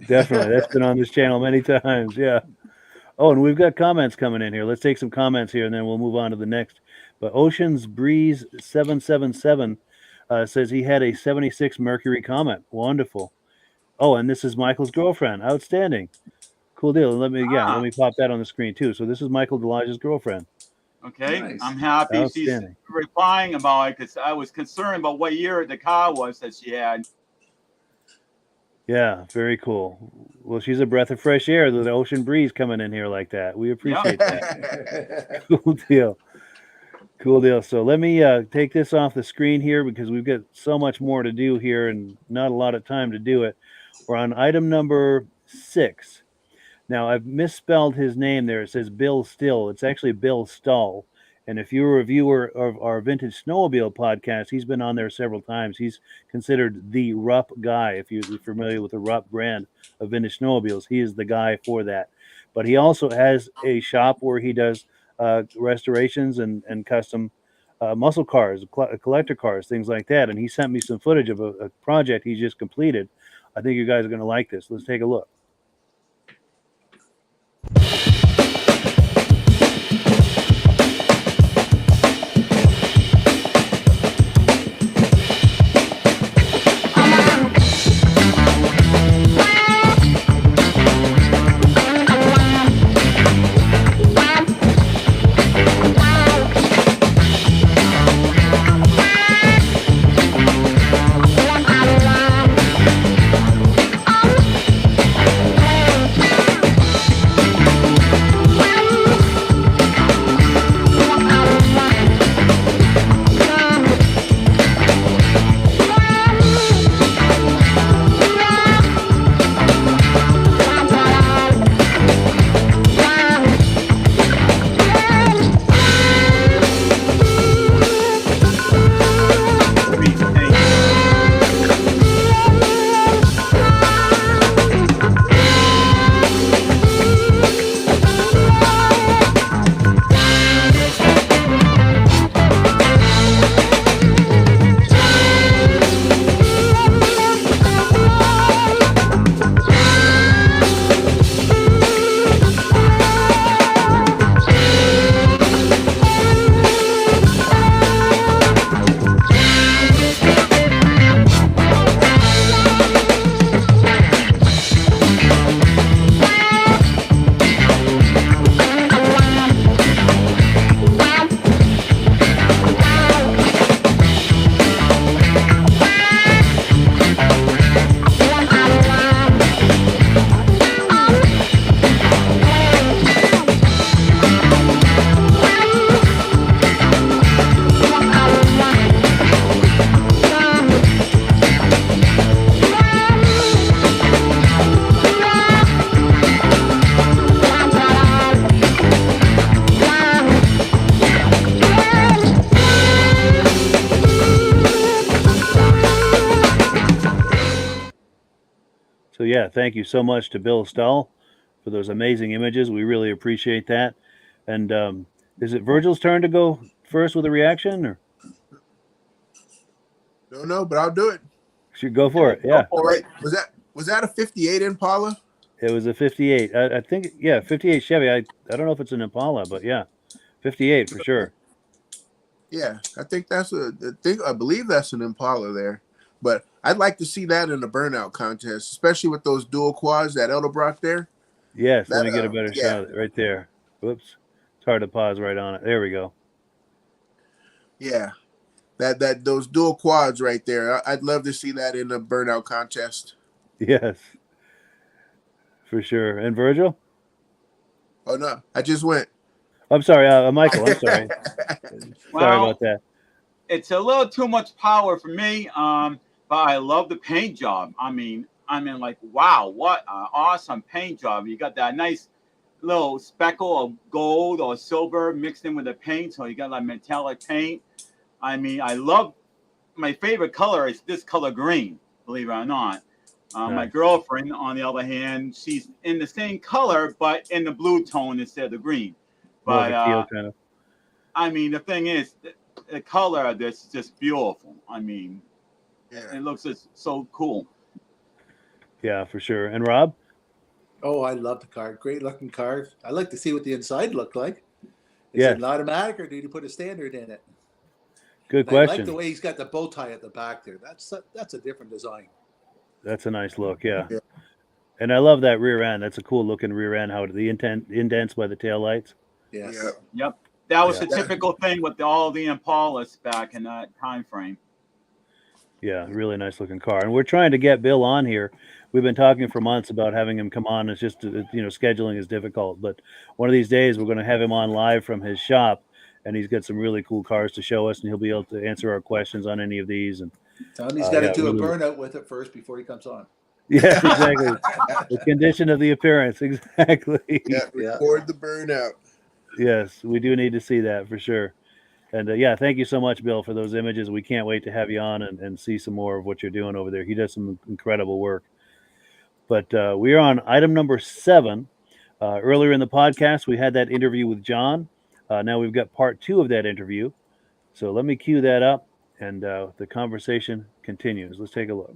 Speaker 1: Definitely. That's been on this channel many times. Yeah. Oh, and we've got comments coming in here. Let's take some comments here and then we'll move on to the next. But Ocean's Breeze 777 says he had a 76 Mercury Comet. Wonderful. Oh, and this is Michael's girlfriend. Outstanding. Cool deal. Let me pop that on the screen too. So this is Michael Delage's girlfriend.
Speaker 2: Okay,
Speaker 4: Nice.
Speaker 2: I'm happy she's
Speaker 1: Outstanding.
Speaker 2: replying about it because I was concerned about what year the car was that she had.
Speaker 1: Yeah, very cool. Well, she's a breath of fresh air. The ocean breeze coming in here like that. We appreciate that. Cool deal. Cool deal. So let me take this off the screen here because we've got so much more to do here and not a lot of time to do it. We're on item number 6. Now, I've misspelled his name there. It says Bill Still. It's actually Bill Stull. And if you're a viewer of our Vintage Snowmobile podcast, he's been on there several times. He's considered the Rupp guy. If you're familiar with the Rupp brand of vintage snowmobiles, he is the guy for that. But he also has a shop where he does restorations and custom muscle cars, collector cars, things like that. And he sent me some footage of a project he just completed. I think you guys are going to like this. Let's take a look. So yeah, thank you so much to Bill Stull for those amazing images. We really appreciate that. And is it Virgil's turn to go first with a reaction, or
Speaker 3: No, but I'll do it.
Speaker 1: should go for it? Yeah,
Speaker 3: All right. Was that a 58 Impala?
Speaker 1: it was a 58. I think, yeah, 58 Chevy. I don't know if it's an Impala, but yeah, 58 for sure.
Speaker 3: Yeah, I think I believe that's an Impala there. But I'd like to see that in the burnout contest, especially with those dual quads that Elda brought there.
Speaker 1: Yes, let me get a better shot of it right there. Whoops, it's hard to pause right on it. There we go.
Speaker 3: Yeah, that those dual quads right there. I'd love to see that in the burnout contest.
Speaker 1: Yes, for sure. And Virgil?
Speaker 3: Oh no, I just went.
Speaker 1: I'm sorry, Michael. I'm sorry. Sorry about that.
Speaker 2: It's a little too much power for me. But I love the paint job. I mean, like, wow, what an awesome paint job. You got that nice little speckle of gold or silver mixed in with the paint. So you got like metallic paint. I mean, my favorite color is this color green, believe it or not.
Speaker 1: Nice.
Speaker 2: My girlfriend, on the other hand, she's in the same color, but in the blue tone instead of the green. But
Speaker 1: teal kind of.
Speaker 2: I mean, the thing is, the color of this is just beautiful. I mean,
Speaker 3: Yeah.
Speaker 2: it looks just so cool.
Speaker 1: Yeah, for sure. And Rob?
Speaker 4: Oh, I love the car. Great looking car. I like to see what the inside looked like. Is
Speaker 1: Yes.
Speaker 4: it an automatic or did you put a standard in it?
Speaker 1: Good
Speaker 4: And I like
Speaker 1: question.
Speaker 4: the way he's got the bow tie at the back there. That's a different design.
Speaker 1: That's a nice look, yeah.
Speaker 3: Yeah.
Speaker 1: And I love that rear end. That's a cool looking rear end. How the indents by the taillights.
Speaker 4: Yes.
Speaker 3: Yeah.
Speaker 2: Yep. That was
Speaker 1: Yeah.
Speaker 2: the typical thing with all the Impalas back in that time frame.
Speaker 1: Yeah, really nice looking car. And we're trying to get Bill on here. We've been talking for months about having him come on. It's just, scheduling is difficult. But one of these days, we're going to have him on live from his shop. And he's got some really cool cars to show us. And he'll be able to answer our questions on any of these. And
Speaker 4: Tell him he's got to do
Speaker 1: really.
Speaker 4: a burnout with it first before he comes on.
Speaker 1: Yeah, exactly. The condition of the appearance. Exactly.
Speaker 3: Yeah, record the burnout.
Speaker 1: Yes, we do need to see that for sure. And yeah, thank you so much, Bill, for those images. We can't wait to have you on and see some more of what you're doing over there. He does some incredible work. But we are on item number 7. Earlier in the podcast, we had that interview with John. Now we've got part 2 of that interview. So let me cue that up, and the conversation continues. Let's take a look.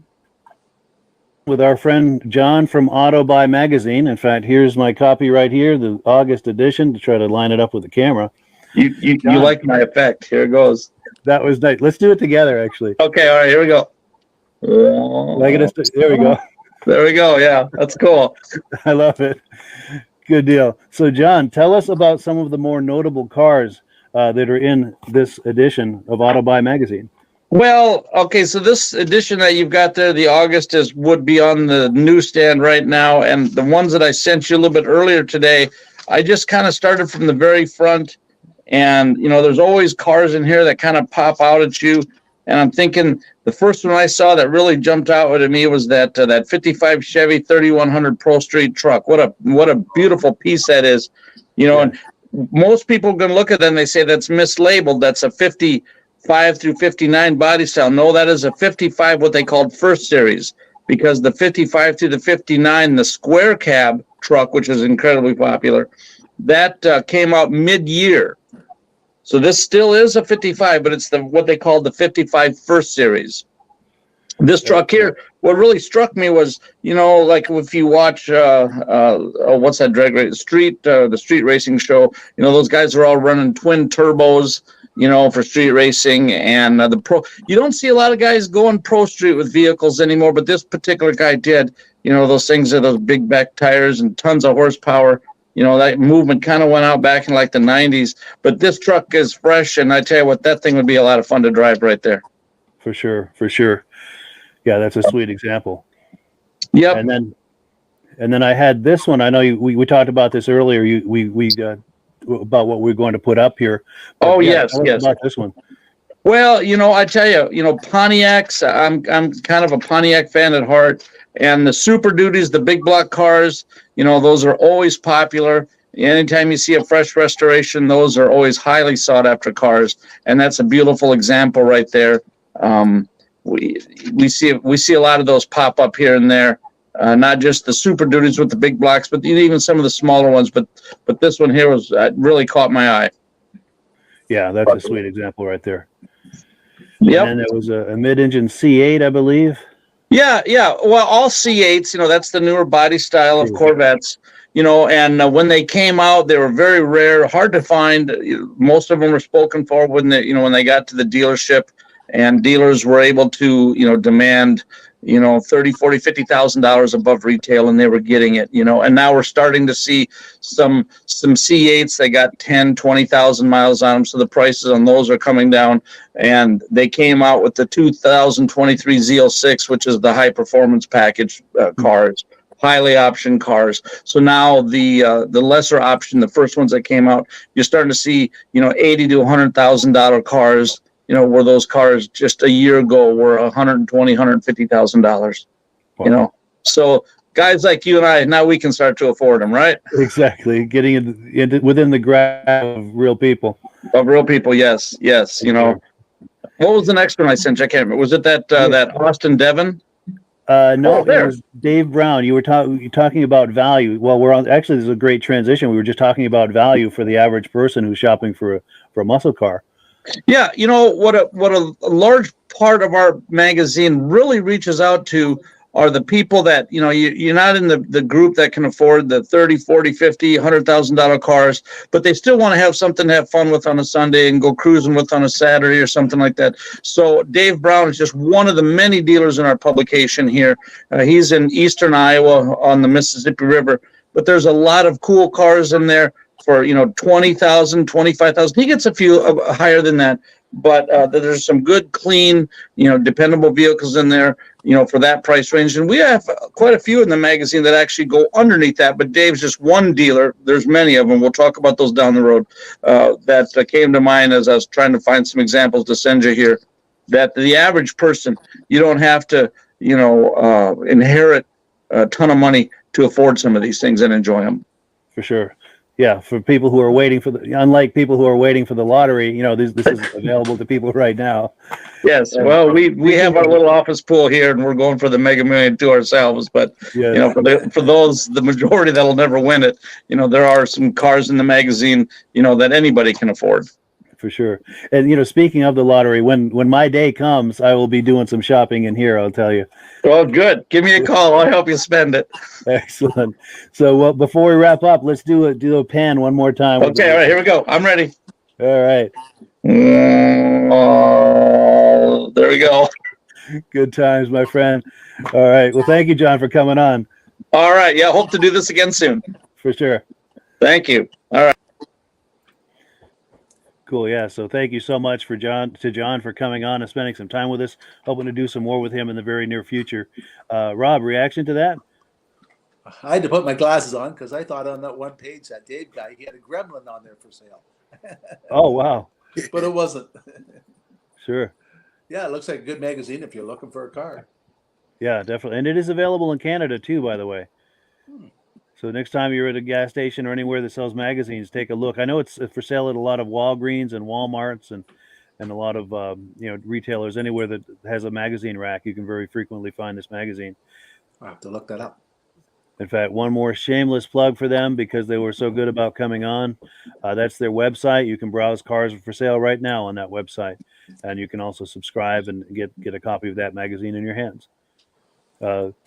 Speaker 1: With our friend John from Auto Buy Magazine. In fact, here's my copy right here, the August edition, to try to line it up with the camera.
Speaker 5: You like my effect. Here it goes.
Speaker 1: That was nice. Let's do it together, actually.
Speaker 5: Okay, all right, here we go.
Speaker 1: There we go.
Speaker 5: There we go. Yeah, that's cool.
Speaker 1: I love it. Good deal. So, John, tell us about some of the more notable cars that are in this edition of Auto Buy Magazine.
Speaker 5: Well, okay, so this edition that you've got there, the August, would be on the newsstand right now, and the ones that I sent you a little bit earlier today, I just kind of started from the very front, and, there's always cars in here that kind of pop out at you, and I'm thinking the first one I saw that really jumped out at me was that 55 Chevy 3100 Pro Street truck. What a beautiful piece that is, and most people are going to look at that and they say that's mislabeled. That's a 55 through 59 body style. No, that is a 55, what they called first series, because the 55 through the 59, the square cab truck, which is incredibly popular, that came out mid-year. So this still is a 55, but it's what they call the 55 first series. This truck here, what really struck me was, like if you watch, what's that drag race? The street racing show, those guys are all running twin turbos, for street racing, and you don't see a lot of guys going pro street with vehicles anymore, but this particular guy did. Those things are those big back tires and tons of horsepower. That movement kind of went out back in like the 90s, but this truck is fresh, and I tell you what, that thing would be a lot of fun to drive right there.
Speaker 1: For sure. Yeah, that's a sweet example.
Speaker 5: Yep.
Speaker 1: And then I had this one. I know we talked about this earlier. We about what we're going to put up here.
Speaker 5: But
Speaker 1: yes.
Speaker 5: About
Speaker 1: this one.
Speaker 5: Well, I tell you, Pontiacs. I'm kind of a Pontiac fan at heart, and the Super Duties, the big block cars, those are always popular. Anytime you see a fresh restoration, those are always highly sought after cars, and that's a beautiful example right there. We see a lot of those pop up here and there. Not just the Super Duties with the big blocks, but even some of the smaller ones. But this one here was really caught my eye.
Speaker 1: Yeah, that's a sweet example right there.
Speaker 5: Yep.
Speaker 1: And it was a mid-engine C8, I believe.
Speaker 5: Yeah. Well, all C8s, that's the newer body style of Corvettes. And when they came out, they were very rare, hard to find. Most of them were spoken for when they got to the dealership, and dealers were able to, demand, $30,000, $40,000, $50,000 above retail, and they were getting it, and now we're starting to see some C8s. They got 10, 20,000 miles on them. So the prices on those are coming down, and they came out with the 2023 ZL6, which is the high performance package cars, highly optioned cars. So now the lesser option, the first ones that came out, you're starting to see, $80,000 to $100,000 cars, where those cars just a year ago were $120,000, $150,000,
Speaker 1: Wow.
Speaker 5: So guys like you and I, now we can start to afford them, right?
Speaker 1: Exactly. Getting within the grasp of real people.
Speaker 5: Of real people, yes. What was the next one I sent you? I can't remember. Was it that Austin Devon?
Speaker 1: No, it was Dave Brown. You were talking about value. Well, actually, this is a great transition. We were just talking about value for the average person who's shopping for a muscle car.
Speaker 5: Yeah, what a large part of our magazine really reaches out to are the people that, you're not in the group that can afford the $30,000, $40,000, $50,000, $100,000 cars, but they still want to have something to have fun with on a Sunday and go cruising with on a Saturday or something like that. So Dave Brown is just one of the many dealers in our publication here. He's in eastern Iowa on the Mississippi River, but there's a lot of cool cars in there for, $20,000, $25,000. He gets a few higher than that, but there's some good, clean, dependable vehicles in there, for that price range. And we have quite a few in the magazine that actually go underneath that, but Dave's just one dealer. There's many of them. We'll talk about those down the road. That came to mind as I was trying to find some examples to send you here, that the average person, you don't have to, inherit a ton of money to afford some of these things and enjoy them.
Speaker 1: For sure. Yeah, for people who are waiting for unlike people who are waiting for the lottery, this is available to people right now.
Speaker 5: Yes,
Speaker 1: And
Speaker 5: well, we have our little office pool here, and we're going for the Mega Million to ourselves. But
Speaker 1: yeah,
Speaker 5: for those, the majority that'll never win it, there are some cars in the magazine, that anybody can afford.
Speaker 1: for sure. And speaking of the lottery, when my day comes, I will be doing some shopping in here. I'll tell you.
Speaker 5: Well, good. Give me a call. I'll help you spend it.
Speaker 1: Excellent. So, well, before we wrap up, let's do a pan one more time.
Speaker 5: Okay, all right, here we go. I'm ready.
Speaker 1: All right.
Speaker 5: There we go.
Speaker 1: Good times, my friend. All right. Well, thank you, John, for coming on.
Speaker 5: All right. Yeah, hope to do this again soon.
Speaker 1: For sure.
Speaker 5: Thank you. All right.
Speaker 1: Cool. Yeah. So thank you so much for John for coming on and spending some time with us. Hoping to do some more with him in the very near future. Rob, reaction to that?
Speaker 4: I had to put my glasses on because I thought on that one page, that Dave guy, he had a gremlin on there for sale.
Speaker 1: Oh, wow.
Speaker 4: But it wasn't.
Speaker 1: Sure.
Speaker 4: Yeah, it looks like a good magazine if you're looking for a car.
Speaker 1: Yeah, definitely. And it is available in Canada too, by the way. So next time you're at a gas station or anywhere that sells magazines, take a look. I know it's for sale at a lot of Walgreens and Walmarts and a lot of retailers. Anywhere that has a magazine rack, you can very frequently find this magazine.
Speaker 4: I'll have to look that up.
Speaker 1: In fact, one more shameless plug for them because they were so good about coming on. That's their website. You can browse cars for sale right now on that website, and you can also subscribe and get a copy of that magazine in your hands.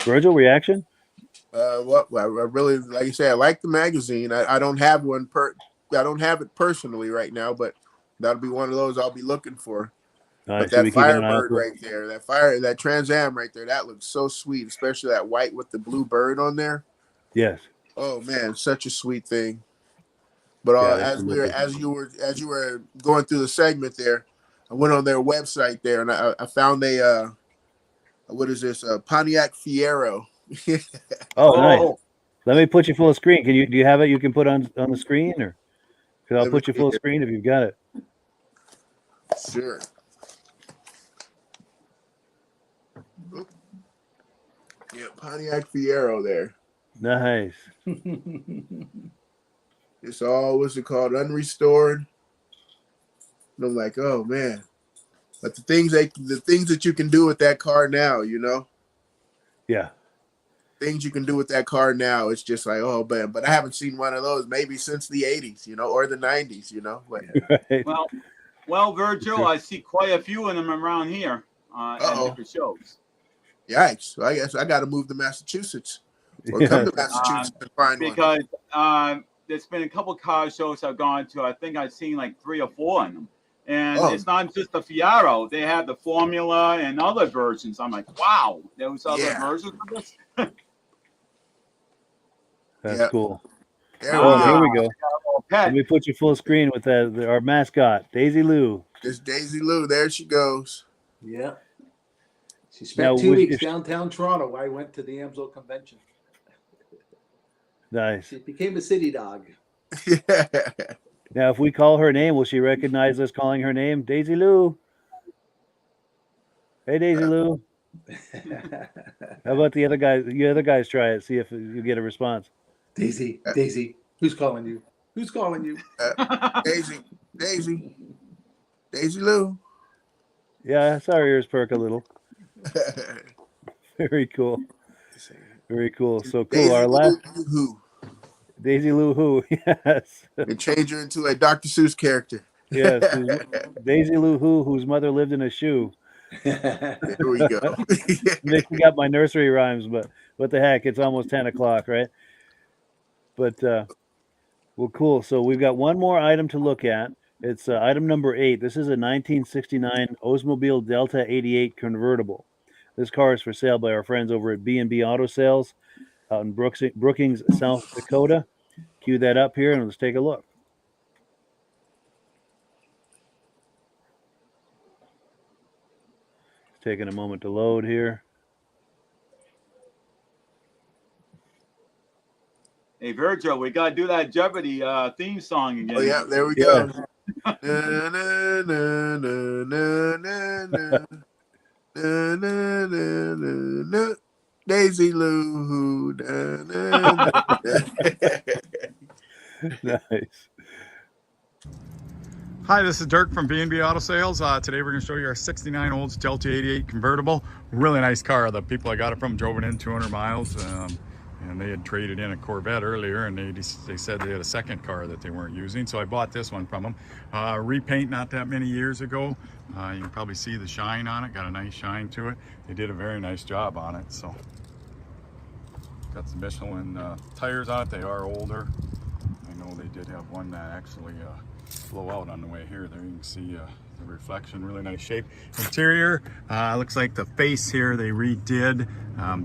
Speaker 1: Virgil, reaction?
Speaker 3: Well, I really, like you say, I like the magazine. I don't have one I don't have it personally right now, but that'll be one of those I'll be looking for. But that Firebird right there, that Trans Am right there, that looks so sweet, especially that white with the blue bird on there.
Speaker 1: Yes.
Speaker 3: Oh man, such a sweet thing. But as you were going through the segment there, I went on their website there and I found what is this? Pontiac Fiero.
Speaker 1: Oh, nice. Let me put you full screen. Do you have it? You can put on the screen, or because I'll put you full screen if you've got it.
Speaker 3: Sure. Yeah, Pontiac Fiero there.
Speaker 1: Nice.
Speaker 3: It's all, what's it called? Unrestored. And I'm like, oh man. But the things that you can do with that car now,
Speaker 1: Yeah.
Speaker 3: Things you can do with that car now, it's just like, oh man. But I haven't seen one of those maybe since the 80s, or the 90s, But,
Speaker 1: right.
Speaker 2: Well, Virgil, I see quite a few of them around here at different shows.
Speaker 3: Yikes. I guess I got to move to Massachusetts or come to Massachusetts and find one.
Speaker 2: Because there's been a couple car shows I've gone to. I think I've seen like 3 or 4 of them. And it's not just the Fiero. They have the Formula and other versions. I'm like, wow, there was other versions of this?
Speaker 1: That's cool.
Speaker 3: Here
Speaker 1: we go. Let me put you full screen with our mascot, Daisy Lou.
Speaker 3: There's Daisy Lou. There she goes.
Speaker 4: Yeah. She spent 2 weeks downtown Toronto. I went to the AMSO convention.
Speaker 1: Nice.
Speaker 4: She became a city dog.
Speaker 3: Yeah.
Speaker 1: Now, if we call her name, will she recognize us calling her name? Daisy Lou. Hey, Daisy Lou. How about the other guys? The other guys try it. See if you get a response.
Speaker 4: Daisy, who's calling you? Who's calling you?
Speaker 3: Daisy Lou.
Speaker 1: Yeah, I saw her ears perk a little. Very cool. Very cool. So cool. Our last Daisy Lou Who. Yes.
Speaker 3: And change her into a Dr. Seuss character.
Speaker 1: Yes. Daisy Lou Who, whose mother lived in a shoe.
Speaker 3: There we go.
Speaker 1: Mixing up my nursery rhymes, but what the heck? It's almost 10 o'clock, right? But well, cool. So we've got one more item to look at. It's item number 8. This is a 1969 Oldsmobile Delta 88 convertible. This car is for sale by our friends over at B&B Auto Sales out in Brookings, South Dakota. Cue that up here and let's take a look. It's taking a moment to load here.
Speaker 2: Hey, Virgil, we got to do that Jeopardy theme song again.
Speaker 3: Oh, yeah, there we go. Na, na, na, na, na, na, na, na, na, na. Daisy Lou.
Speaker 1: Nice.
Speaker 7: Hi, this is Dirk from B&B Auto Sales. Today we're going to show you our 69 Olds Delta 88 convertible. Really nice car. The people I got it from drove it in 200 miles. And they had traded in a Corvette earlier, and they said they had a second car that they weren't using, so I bought this one from them. Repaint not that many years ago. You can probably see the shine on it. Got a nice shine to it. They did a very nice job on it. So got some Michelin tires on it. They are older. I know they did have one that actually blow out on the way here. There you can see the reflection, really nice shape. Interior, looks like the face here they redid.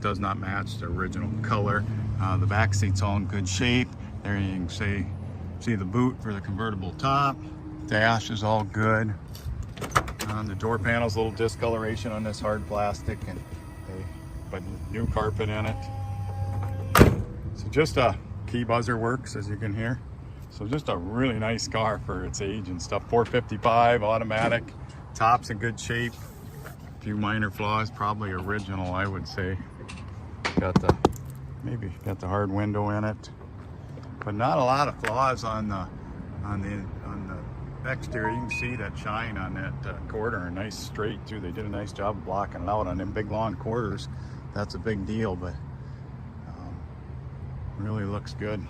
Speaker 7: Does not match the original color. The back seat's all in good shape. There you can see the boot for the convertible top. Dash is all good. The door panel's a little discoloration on this hard plastic, but new carpet in it. So just a key buzzer works, as you can hear. So just a really nice car for its age and stuff. 455 automatic, top's in good shape. A few minor flaws, probably original, I would say. Maybe got the hard window in it, but not a lot of flaws on the exterior. You can see that shine on that quarter, nice straight too. They did a nice job of blocking it out on them big long quarters. That's a big deal, but really looks good.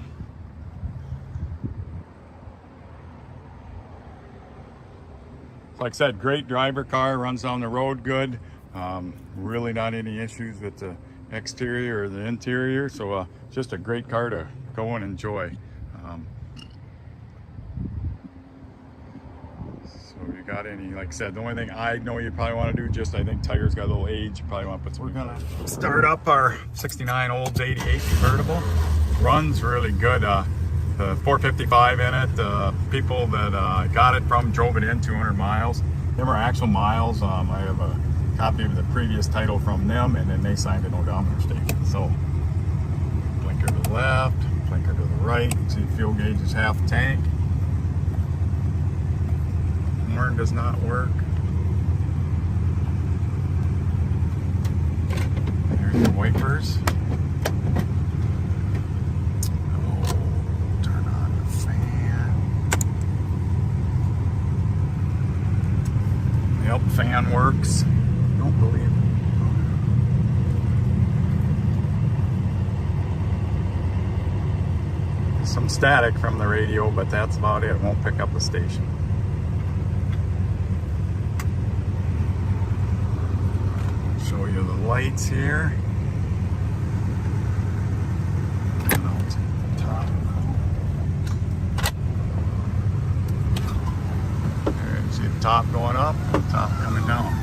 Speaker 7: Like I said, great driver car, runs down the road good. Really not any issues with the exterior or the interior, so just a great car to go and enjoy. So you got any, like I said, the only thing I know you probably want to do, just I think tires got a little age, you probably want to put. So we're gonna start up our 69 Olds 88 convertible. Runs really good. The 455 in it. The people that got it from drove it in 200 miles. Them are actual miles. I have a copy of the previous title from them, and then they signed an odometer station. So blinker to the left, blinker to the right. See, fuel gauge is half tank. Horn does not work. There's your wipers. Yep, fan works. Don't believe it. Some static from the radio, but that's about it. It won't pick up the station. Show you the lights here. And I'll take the top. There you see the top going up, top coming down.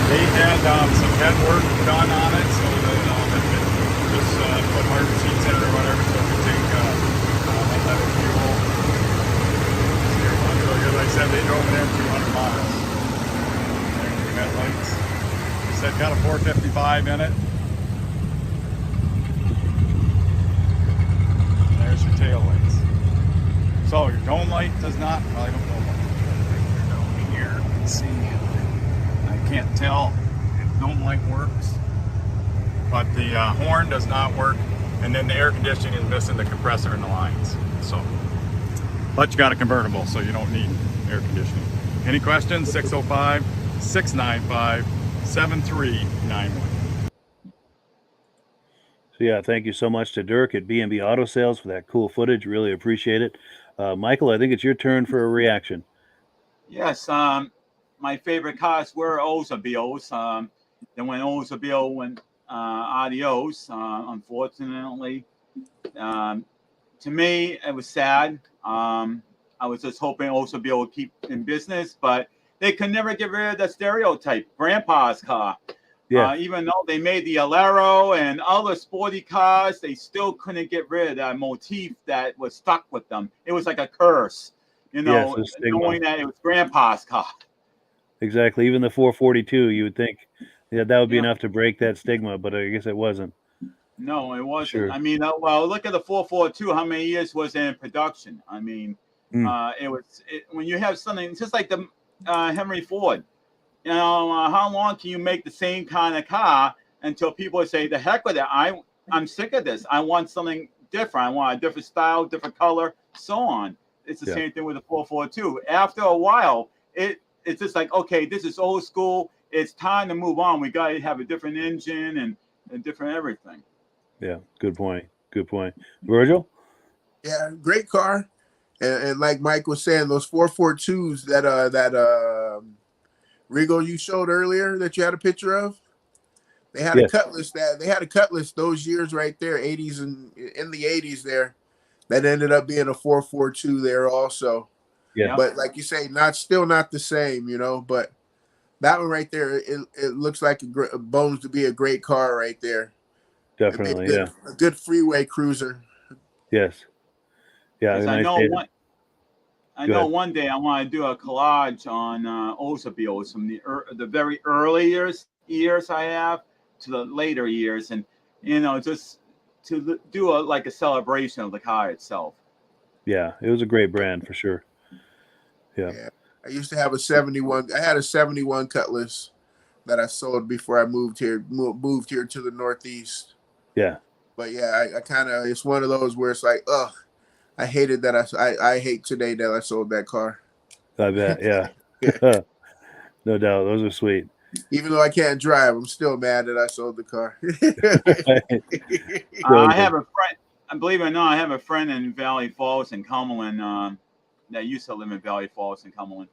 Speaker 7: They had some head work done on it, so that just put hard seats in it or whatever, so it could take unleaded fuel. Like I said, they drove it in 200 miles. There's your headlights. They said got a 455 in it. There's your tail lights. So your dome light does not, well, I don't know what down here. Let's see. I can't tell if dome light works, but the horn does not work, and then the air conditioning is missing the compressor and the lines. So, but you got a convertible, so you don't need air conditioning. Any questions? 605-695-7391.
Speaker 1: So yeah, thank you so much to Dirk at B&B Auto Sales for that cool footage. Really appreciate it. Michael, I think it's your turn for a reaction.
Speaker 2: Yes, my favorite cars were Oldsmobiles. Then when Oldsmobile went adios, unfortunately, to me it was sad. I was just hoping Oldsmobile would keep in business, but they could never get rid of the stereotype, grandpa's car. Yeah. Even though they made the Alero and other sporty cars, they still couldn't get rid of that motif that was stuck with them. It was like a curse, you know, yes, knowing that it was grandpa's car.
Speaker 1: Exactly. Even the 442, you would think that would be enough to break that stigma, but I guess it wasn't.
Speaker 2: No, it wasn't. Sure. I mean, well, look at the 442. How many years was it in production? I mean, it was when you have something just like the Henry Ford. how long can you make the same kind of car until people say, the heck with it, I'm sick of this. I want something different. I want a different style, different color, so on. It's the same thing with the 442. After a while, it's just like, okay, this is old school. It's time to move on. We got to have a different engine and a different everything.
Speaker 1: Yeah, good point. Good point. Virgil?
Speaker 3: Yeah, great car. And like Mike was saying, those 442s that Regal you showed earlier that you had a picture of, they had a Cutlass those years right there, 80s and in the 80s there, that ended up being a 442 there also.
Speaker 1: Yeah.
Speaker 3: But like you say, still not the same, but that one right there, it looks like bones to be a great car right there.
Speaker 1: Definitely,
Speaker 3: a good freeway cruiser.
Speaker 1: Yes. Yeah,
Speaker 2: I know one day I want to do a collage on Oldsmobiles from the very early years I have to the later years, and just to do a celebration of the car itself.
Speaker 1: Yeah, it was a great brand for sure. Yeah.
Speaker 3: I used to have a 71. I had a 71 Cutlass that I sold before I moved here to the Northeast.
Speaker 1: Yeah.
Speaker 3: But yeah, I kind of, it's one of those where it's like, ugh, I hated that. I hate today that I sold that car.
Speaker 1: I bet. Yeah. No doubt. Those are sweet.
Speaker 3: Even though I can't drive, I'm still mad that I sold the car.
Speaker 2: I have a friend. Believe it or not, I have a friend in Valley Falls in Cumberland that used to live in Valley Falls in Cumberland,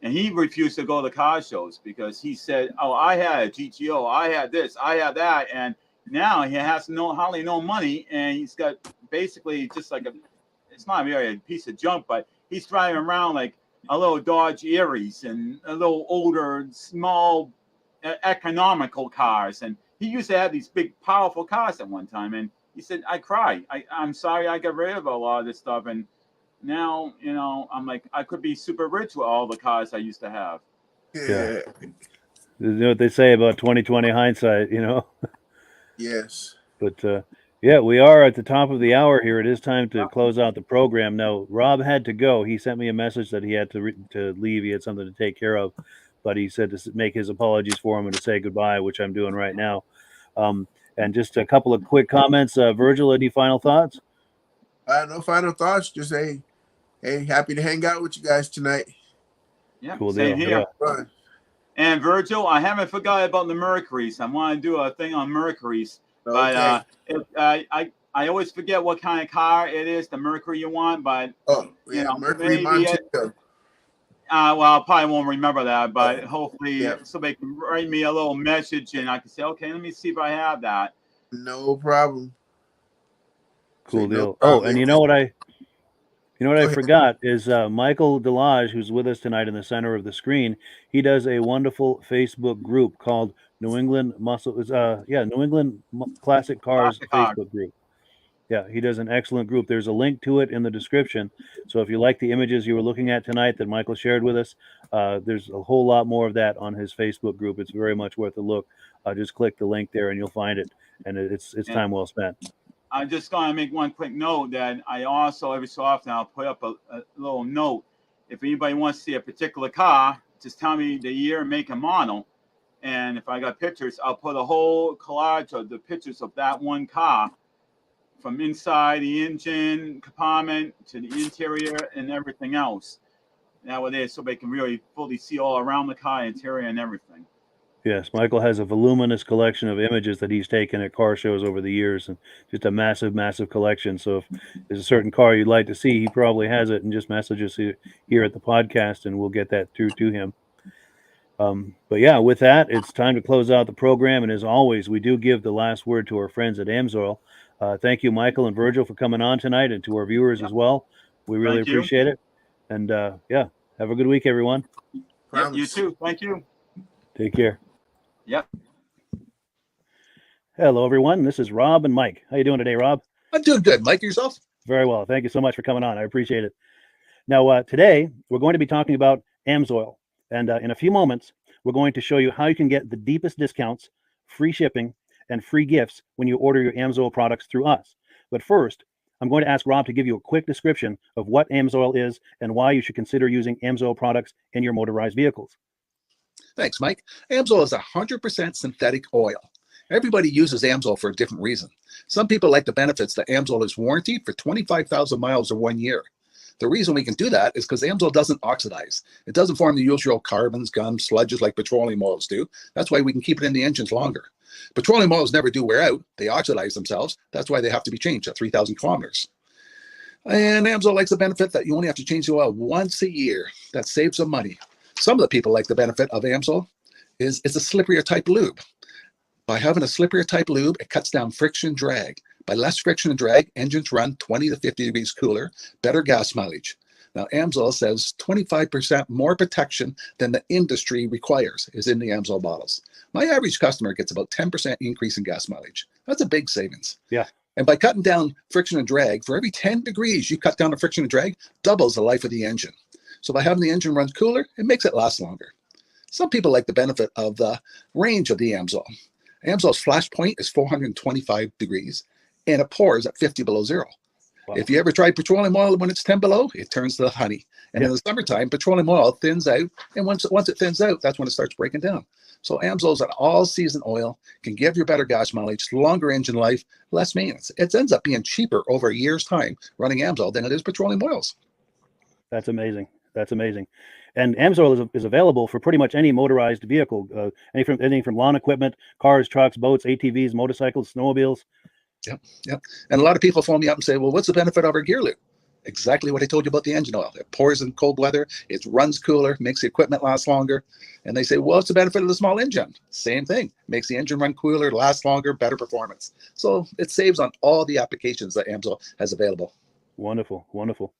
Speaker 2: and he refused to go to car shows because he said, "Oh, I had a GTO, I had this, I had that, and now he has hardly no money, and he's got basically just like it's not really a piece of junk, but he's driving around like a little Dodge Aries and a little older, small, economical cars, and he used to have these big, powerful cars at one time, and he said, I cry. I'm sorry I got rid of a lot of this stuff, and now, I'm like, I could be super rich with all the cars I used to have.
Speaker 1: Yeah. You know what they say about 20/20 hindsight,
Speaker 3: Yes.
Speaker 1: But yeah, we are at the top of the hour here. It is time to close out the program. Now, Rob had to go. He sent me a message that he had to leave. He had something to take care of, but he said to make his apologies for him and to say goodbye, which I'm doing right now. And just a couple of quick comments. Virgil, any final thoughts?
Speaker 3: No final thoughts. Just hey, happy to hang out with you guys tonight.
Speaker 2: Yeah,
Speaker 1: cool
Speaker 2: same
Speaker 1: deal.
Speaker 2: here.
Speaker 3: Yeah.
Speaker 2: And Virgil, I haven't forgot about the Mercuries. I want to do a thing on Mercuries, but I always forget what kind of car it is, the Mercury you want. But
Speaker 3: Mercury Montego.
Speaker 2: Well, I probably won't remember that, but hopefully somebody can write me a little message and I can say, okay, let me see if I have that.
Speaker 3: No problem.
Speaker 1: Cool deal. Oh, and you know what I forgot is Michael Delage, who's with us tonight in the center of the screen. He does a wonderful Facebook group called New England Classic Cars Facebook group. Yeah, he does an excellent group. There's a link to it in the description. So if you like the images you were looking at tonight that Michael shared with us, there's a whole lot more of that on his Facebook group. It's very much worth a look. Just click the link there and you'll find it. And it's time well spent.
Speaker 2: I'm just going to make one quick note that I also, every so often, I'll put up a little note. If anybody wants to see a particular car, just tell me the year, make, and model. And if I got pictures, I'll put a whole collage of the pictures of that one car, from inside the engine compartment to the interior and everything else. That way there, so they can really fully see all around the car, interior and everything.
Speaker 1: Yes, Michael has a voluminous collection of images that he's taken at car shows over the years, and just a massive, massive collection. So if there's a certain car you'd like to see, he probably has it, and just message us here at the podcast, and we'll get that through to him. But yeah, with that, it's time to close out the program. And as always, we do give the last word to our friends at AMSOIL. Thank you, Michael and Virgil, for coming on tonight, and to our viewers as well. We really appreciate it. And have a good week, everyone.
Speaker 2: Yep, you too. Thank you.
Speaker 1: Take care.
Speaker 2: Yep.
Speaker 1: Hello, everyone. This is Rob and Mike. How you doing today, Rob?
Speaker 8: I'm doing good. Mike, yourself?
Speaker 1: Very well. Thank you so much for coming on. I appreciate it. Now, today, we're going to be talking about AMSOIL. And in a few moments, we're going to show you how you can get the deepest discounts, free shipping, and free gifts when you order your AMSOIL products through us. But first, I'm going to ask Rob to give you a quick description of what AMSOIL is and why you should consider using AMSOIL products in your motorized vehicles.
Speaker 4: Thanks, Mike. Amsoil is 100% synthetic oil. Everybody uses Amsoil for a different reason. Some people like the benefits that Amsoil is warranted for 25,000 miles or 1 year. The reason we can do that is because Amsoil doesn't oxidize. It doesn't form the usual carbons, gums, sludges like petroleum oils do. That's why we can keep it in the engines longer. Petroleum oils never do wear out. They oxidize themselves. That's why they have to be changed at 3,000 kilometers. And Amsoil likes the benefit that you only have to change the oil once a year. That saves some money. Some of the people like the benefit of Amsoil is it's a slipperier type lube. By having a slipperier type lube, it cuts down friction drag. By less friction and drag, engines run 20 to 50 degrees cooler, better gas mileage. Now, Amsoil says 25% more protection than the industry requires is in the Amsoil bottles. My average customer gets about 10% increase in gas mileage. That's a big savings.
Speaker 1: Yeah.
Speaker 4: And by cutting down friction and drag, for every 10 degrees you cut down the friction and drag, doubles the life of the engine. So by having the engine run cooler, it makes it last longer. Some people like the benefit of the range of the Amsoil. Amsoil's flash point is 425 degrees, and it pours at 50 below zero. Wow. If you ever tried petroleum oil when it's 10 below, it turns to honey. And in the summertime, petroleum oil thins out, and once it thins out, that's when it starts breaking down. So Amsoil's an all-season oil, can give you better gas mileage, longer engine life, less maintenance. It ends up being cheaper over a year's time running Amsoil than it is petroleum oils.
Speaker 1: That's amazing. That's amazing. And Amsoil is available for pretty much any motorized vehicle, anything from lawn equipment, cars, trucks, boats, ATVs, motorcycles, snowmobiles.
Speaker 4: Yep. And a lot of people phone me up and say, well, what's the benefit of our gear lube? Exactly what I told you about the engine oil. It pours in cold weather, it runs cooler, makes the equipment last longer. And they say, well, what's the benefit of the small engine? Same thing. Makes the engine run cooler, last longer, better performance. So it saves on all the applications that Amsoil has available.
Speaker 1: Wonderful, wonderful.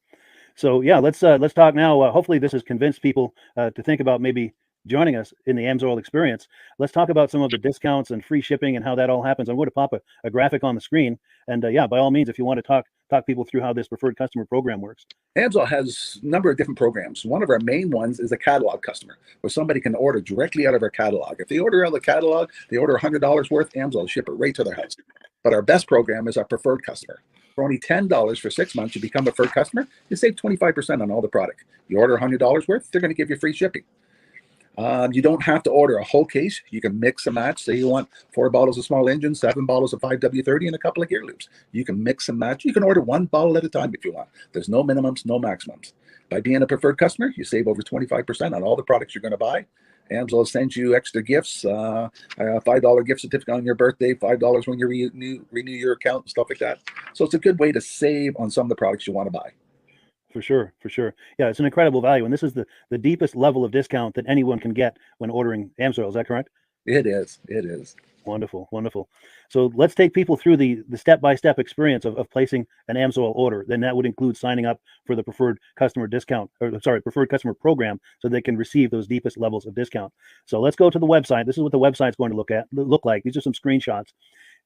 Speaker 1: So yeah, let's talk now. Hopefully this has convinced people to think about maybe joining us in the Amsoil experience. Let's talk about some of the discounts and free shipping and how that all happens. I'm going to pop a graphic on the screen. And yeah, by all means, if you want to talk people through how this preferred customer program works.
Speaker 4: Amsoil has a number of different programs. One of our main ones is a catalog customer, where somebody can order directly out of our catalog. If they order out of the catalog, they order $100 worth, Amsoil will ship it right to their house. But our best program is our preferred customer. For only $10 for 6 months, you become a preferred customer, you save 25% on all the product. You order $100 worth, they're going to give you free shipping. You don't have to order a whole case. You can mix and match. Say you want 4 bottles of small engine, 7 bottles of 5W30, and a couple of gear loops. You can mix and match. You can order 1 bottle at a time if you want. There's no minimums, no maximums. By being a preferred customer, you save over 25% on all the products you're going to buy. Amsoil sends you extra gifts, a $5 gift certificate on your birthday, $5 when you renew your account, and stuff like that. So it's a good way to save on some of the products you want to buy.
Speaker 1: For sure. Yeah, it's an incredible value. And this is the deepest level of discount that anyone can get when ordering Amsoil. Is that correct?
Speaker 4: It is.
Speaker 1: Wonderful. So let's take people through the step-by-step experience of placing an Amsoil order. Then that would include signing up for the preferred customer preferred customer program, so they can receive those deepest levels of discount. So let's go to the website. This is what the website's going to look like. These are some screenshots.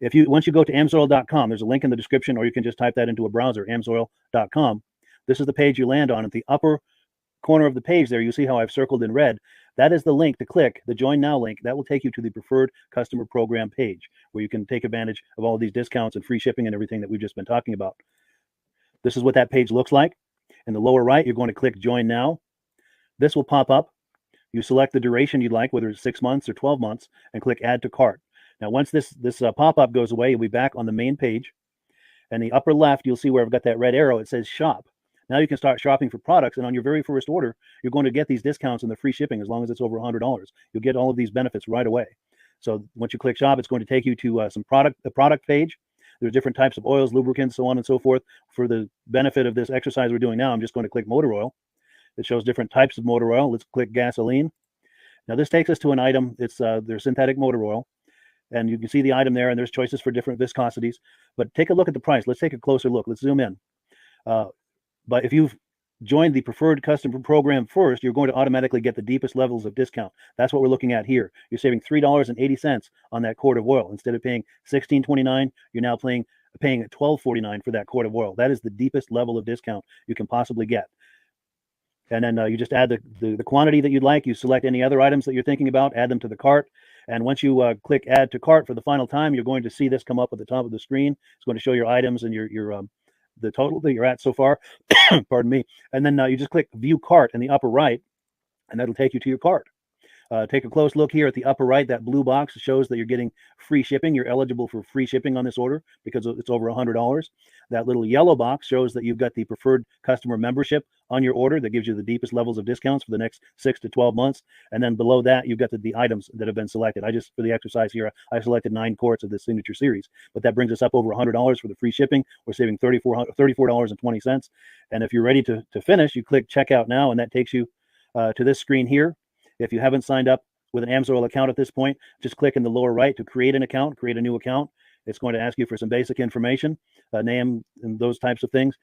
Speaker 1: Once you go to amsoil.com, there's a link in the description, or you can just type that into a browser, amsoil.com. This is the page you land on. At the upper corner of the page there, you see how I've circled in red. That is the link to click, the Join Now link. That will take you to the Preferred Customer Program page, where you can take advantage of all of these discounts and free shipping and everything that we've just been talking about. This is what that page looks like. In the lower right, you're going to click Join Now. This will pop up. You select the duration you'd like, whether it's 6 months or 12 months, and click Add to Cart. Now, once this pop-up goes away, you'll be back on the main page. And the upper left, you'll see where I've got that red arrow. It says Shop. Now you can start shopping for products, and on your very first order, you're going to get these discounts and the free shipping as long as it's over $100. You'll get all of these benefits right away. So once you click Shop, it's going to take you to the product page. There's different types of oils, lubricants, so on and so forth. For the benefit of this exercise we're doing now, I'm just going to click motor oil. It shows different types of motor oil. Let's click gasoline. Now this takes us to an item. It's their synthetic motor oil. And you can see the item there, and there's choices for different viscosities. But take a look at the price. Let's take a closer look. Let's zoom in. But if you've joined the preferred customer program first, you're going to automatically get the deepest levels of discount. That's what we're looking at here. You're saving $3.80 on that quart of oil. Instead of paying $16.29, you're now paying $12.49 for that quart of oil. That is the deepest level of discount you can possibly get. And then you just add the quantity that you'd like. You select any other items that you're thinking about, add them to the cart. And once you click Add to Cart for the final time, you're going to see this come up at the top of the screen. It's going to show your items and your the total that you're at so far. Pardon me. And then you just click View Cart in the upper right, and that'll take you to your cart. Take a close look here at the upper right. That blue box shows that you're getting free shipping. You're eligible for free shipping on this order because it's over $100. That little yellow box shows that you've got the preferred customer membership on your order that gives you the deepest levels of discounts for the next 6 to 12 months. And then below that, you've got the items that have been selected. For the exercise here, I selected 9 quarts of the signature series, but that brings us up over $100 for the free shipping. We're saving $34.20. And if you're ready to finish, you click checkout now, and that takes you to this screen here. If you haven't signed up with an AMSOIL account at this point, just click in the lower right to create an account, create a new account. It's going to ask you for some basic information, name and those types of things.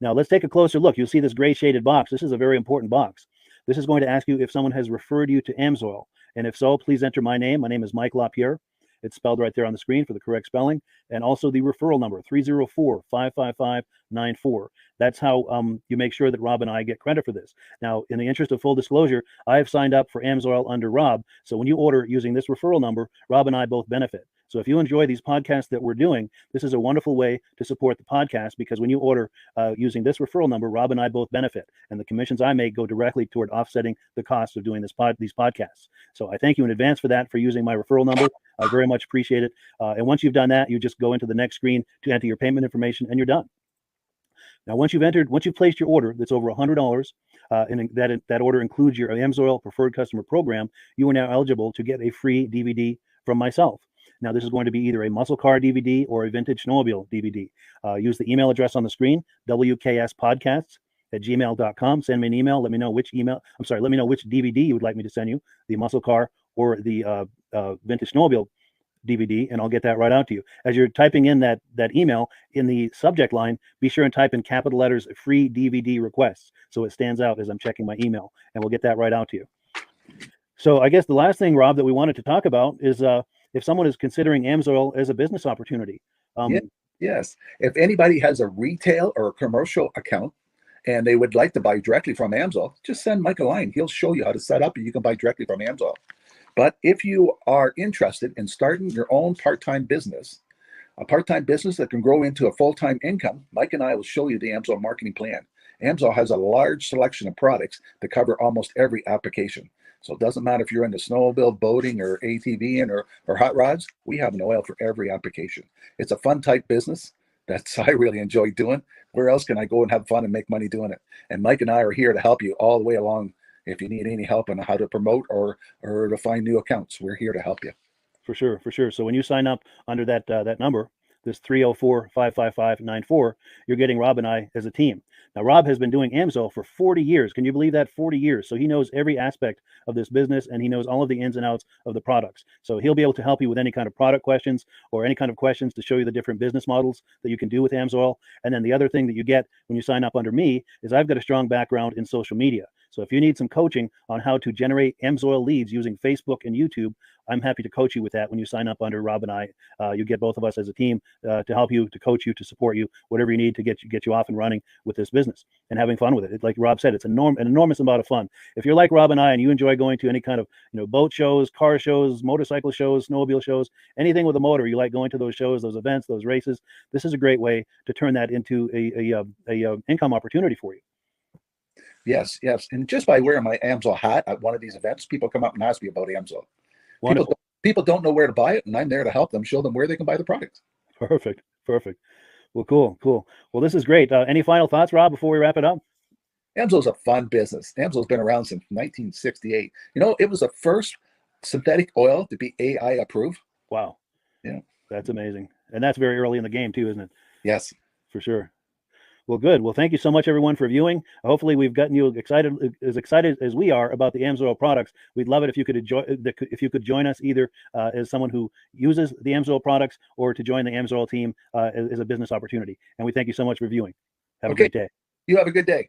Speaker 1: Now let's take a closer look. You'll see this gray shaded box. This is a very important box. This is going to ask you if someone has referred you to AMSOIL. And if so, please enter my name. My name is Mike LaRiviere. It's spelled right there on the screen for the correct spelling. And also the referral number, 304-555-94. That's how you make sure that Rob and I get credit for this. Now, in the interest of full disclosure, I have signed up for AMSOIL under Rob. So when you order using this referral number, Rob and I both benefit. So if you enjoy these podcasts that we're doing, this is a wonderful way to support the podcast, because when you order using this referral number, Rob and I both benefit. And the commissions I make go directly toward offsetting the cost of doing these podcasts. So I thank you in advance for that, for using my referral number. I very much appreciate it. And once you've done that, you just go into the next screen to enter your payment information, and you're done. Now, once you've placed your order that's over $100, and that order includes your AMSOIL Preferred Customer Program, you are now eligible to get a free DVD from myself. Now, this is going to be either a muscle car DVD or a vintage snowmobile DVD. Use the email address on the screen, wkspodcasts@gmail.com. Send me an email. Let me know which DVD you would like me to send you, the muscle car or the vintage snowmobile DVD, and I'll get that right out to you. As you're typing in that email, in the subject line, be sure and type in capital letters, free DVD requests, so it stands out as I'm checking my email, and we'll get that right out to you. So I guess the last thing, Rob, that we wanted to talk about is if someone is considering AMSOIL as a business opportunity.
Speaker 8: Yes. If anybody has a retail or a commercial account and they would like to buy directly from AMSOIL, just send Mike a line. He'll show you how to set up, and you can buy directly from AMSOIL. But if you are interested in starting your own part-time business, a part-time business that can grow into a full-time income, Mike and I will show you the AMSOIL marketing plan. AMSOIL has a large selection of products that cover almost every application. So it doesn't matter if you're into snowmobile, boating, or ATVing, or hot rods. We have an oil for every application. It's a fun type business that's I really enjoy doing. Where else can I go and have fun and make money doing it? And Mike and I are here to help you all the way along. If you need any help on how to promote or to find new accounts, we're here to help you.
Speaker 1: For sure. So when you sign up under that number, this 304-555-94, you're getting Rob and I as a team. Now, Rob has been doing AMSOIL for 40 years. Can you believe that? 40 years. So he knows every aspect of this business, and he knows all of the ins and outs of the products. So he'll be able to help you with any kind of product questions or any kind of questions to show you the different business models that you can do with AMSOIL. And then the other thing that you get when you sign up under me is I've got a strong background in social media. So if you need some coaching on how to generate AMSOIL leads using Facebook and YouTube, I'm happy to coach you with that when you sign up under Rob and I. You get both of us as a team to help you, to coach you, to support you, whatever you need to get you off and running with this business and having fun with it. Like Rob said, it's an enormous amount of fun. If you're like Rob and I and you enjoy going to any kind of boat shows, car shows, motorcycle shows, snowmobile shows, anything with a motor, you like going to those shows, those events, those races, this is a great way to turn that into a income opportunity for you.
Speaker 8: Yes. And just by wearing my AMSOIL hat at one of these events, people come up and ask me about AMSOIL. People don't know where to buy it, and I'm there to help them, show them where they can buy the product.
Speaker 1: Perfect. Well, cool. Well, this is great. Any final thoughts, Rob, before we wrap it up?
Speaker 8: AMSOIL's a fun business. AMSOIL's been around since 1968. It was the first synthetic oil to be AI approved.
Speaker 1: Wow.
Speaker 8: Yeah.
Speaker 1: That's amazing. And that's very early in the game too, isn't it?
Speaker 8: Yes.
Speaker 1: For sure. Well, good. Well, thank you so much, everyone, for viewing. Hopefully, we've gotten you excited as we are about the AMSOIL products. We'd love it if you could join us either as someone who uses the AMSOIL products or to join the AMSOIL team as a business opportunity. And we thank you so much for viewing. Have a great day.
Speaker 8: You have a good day.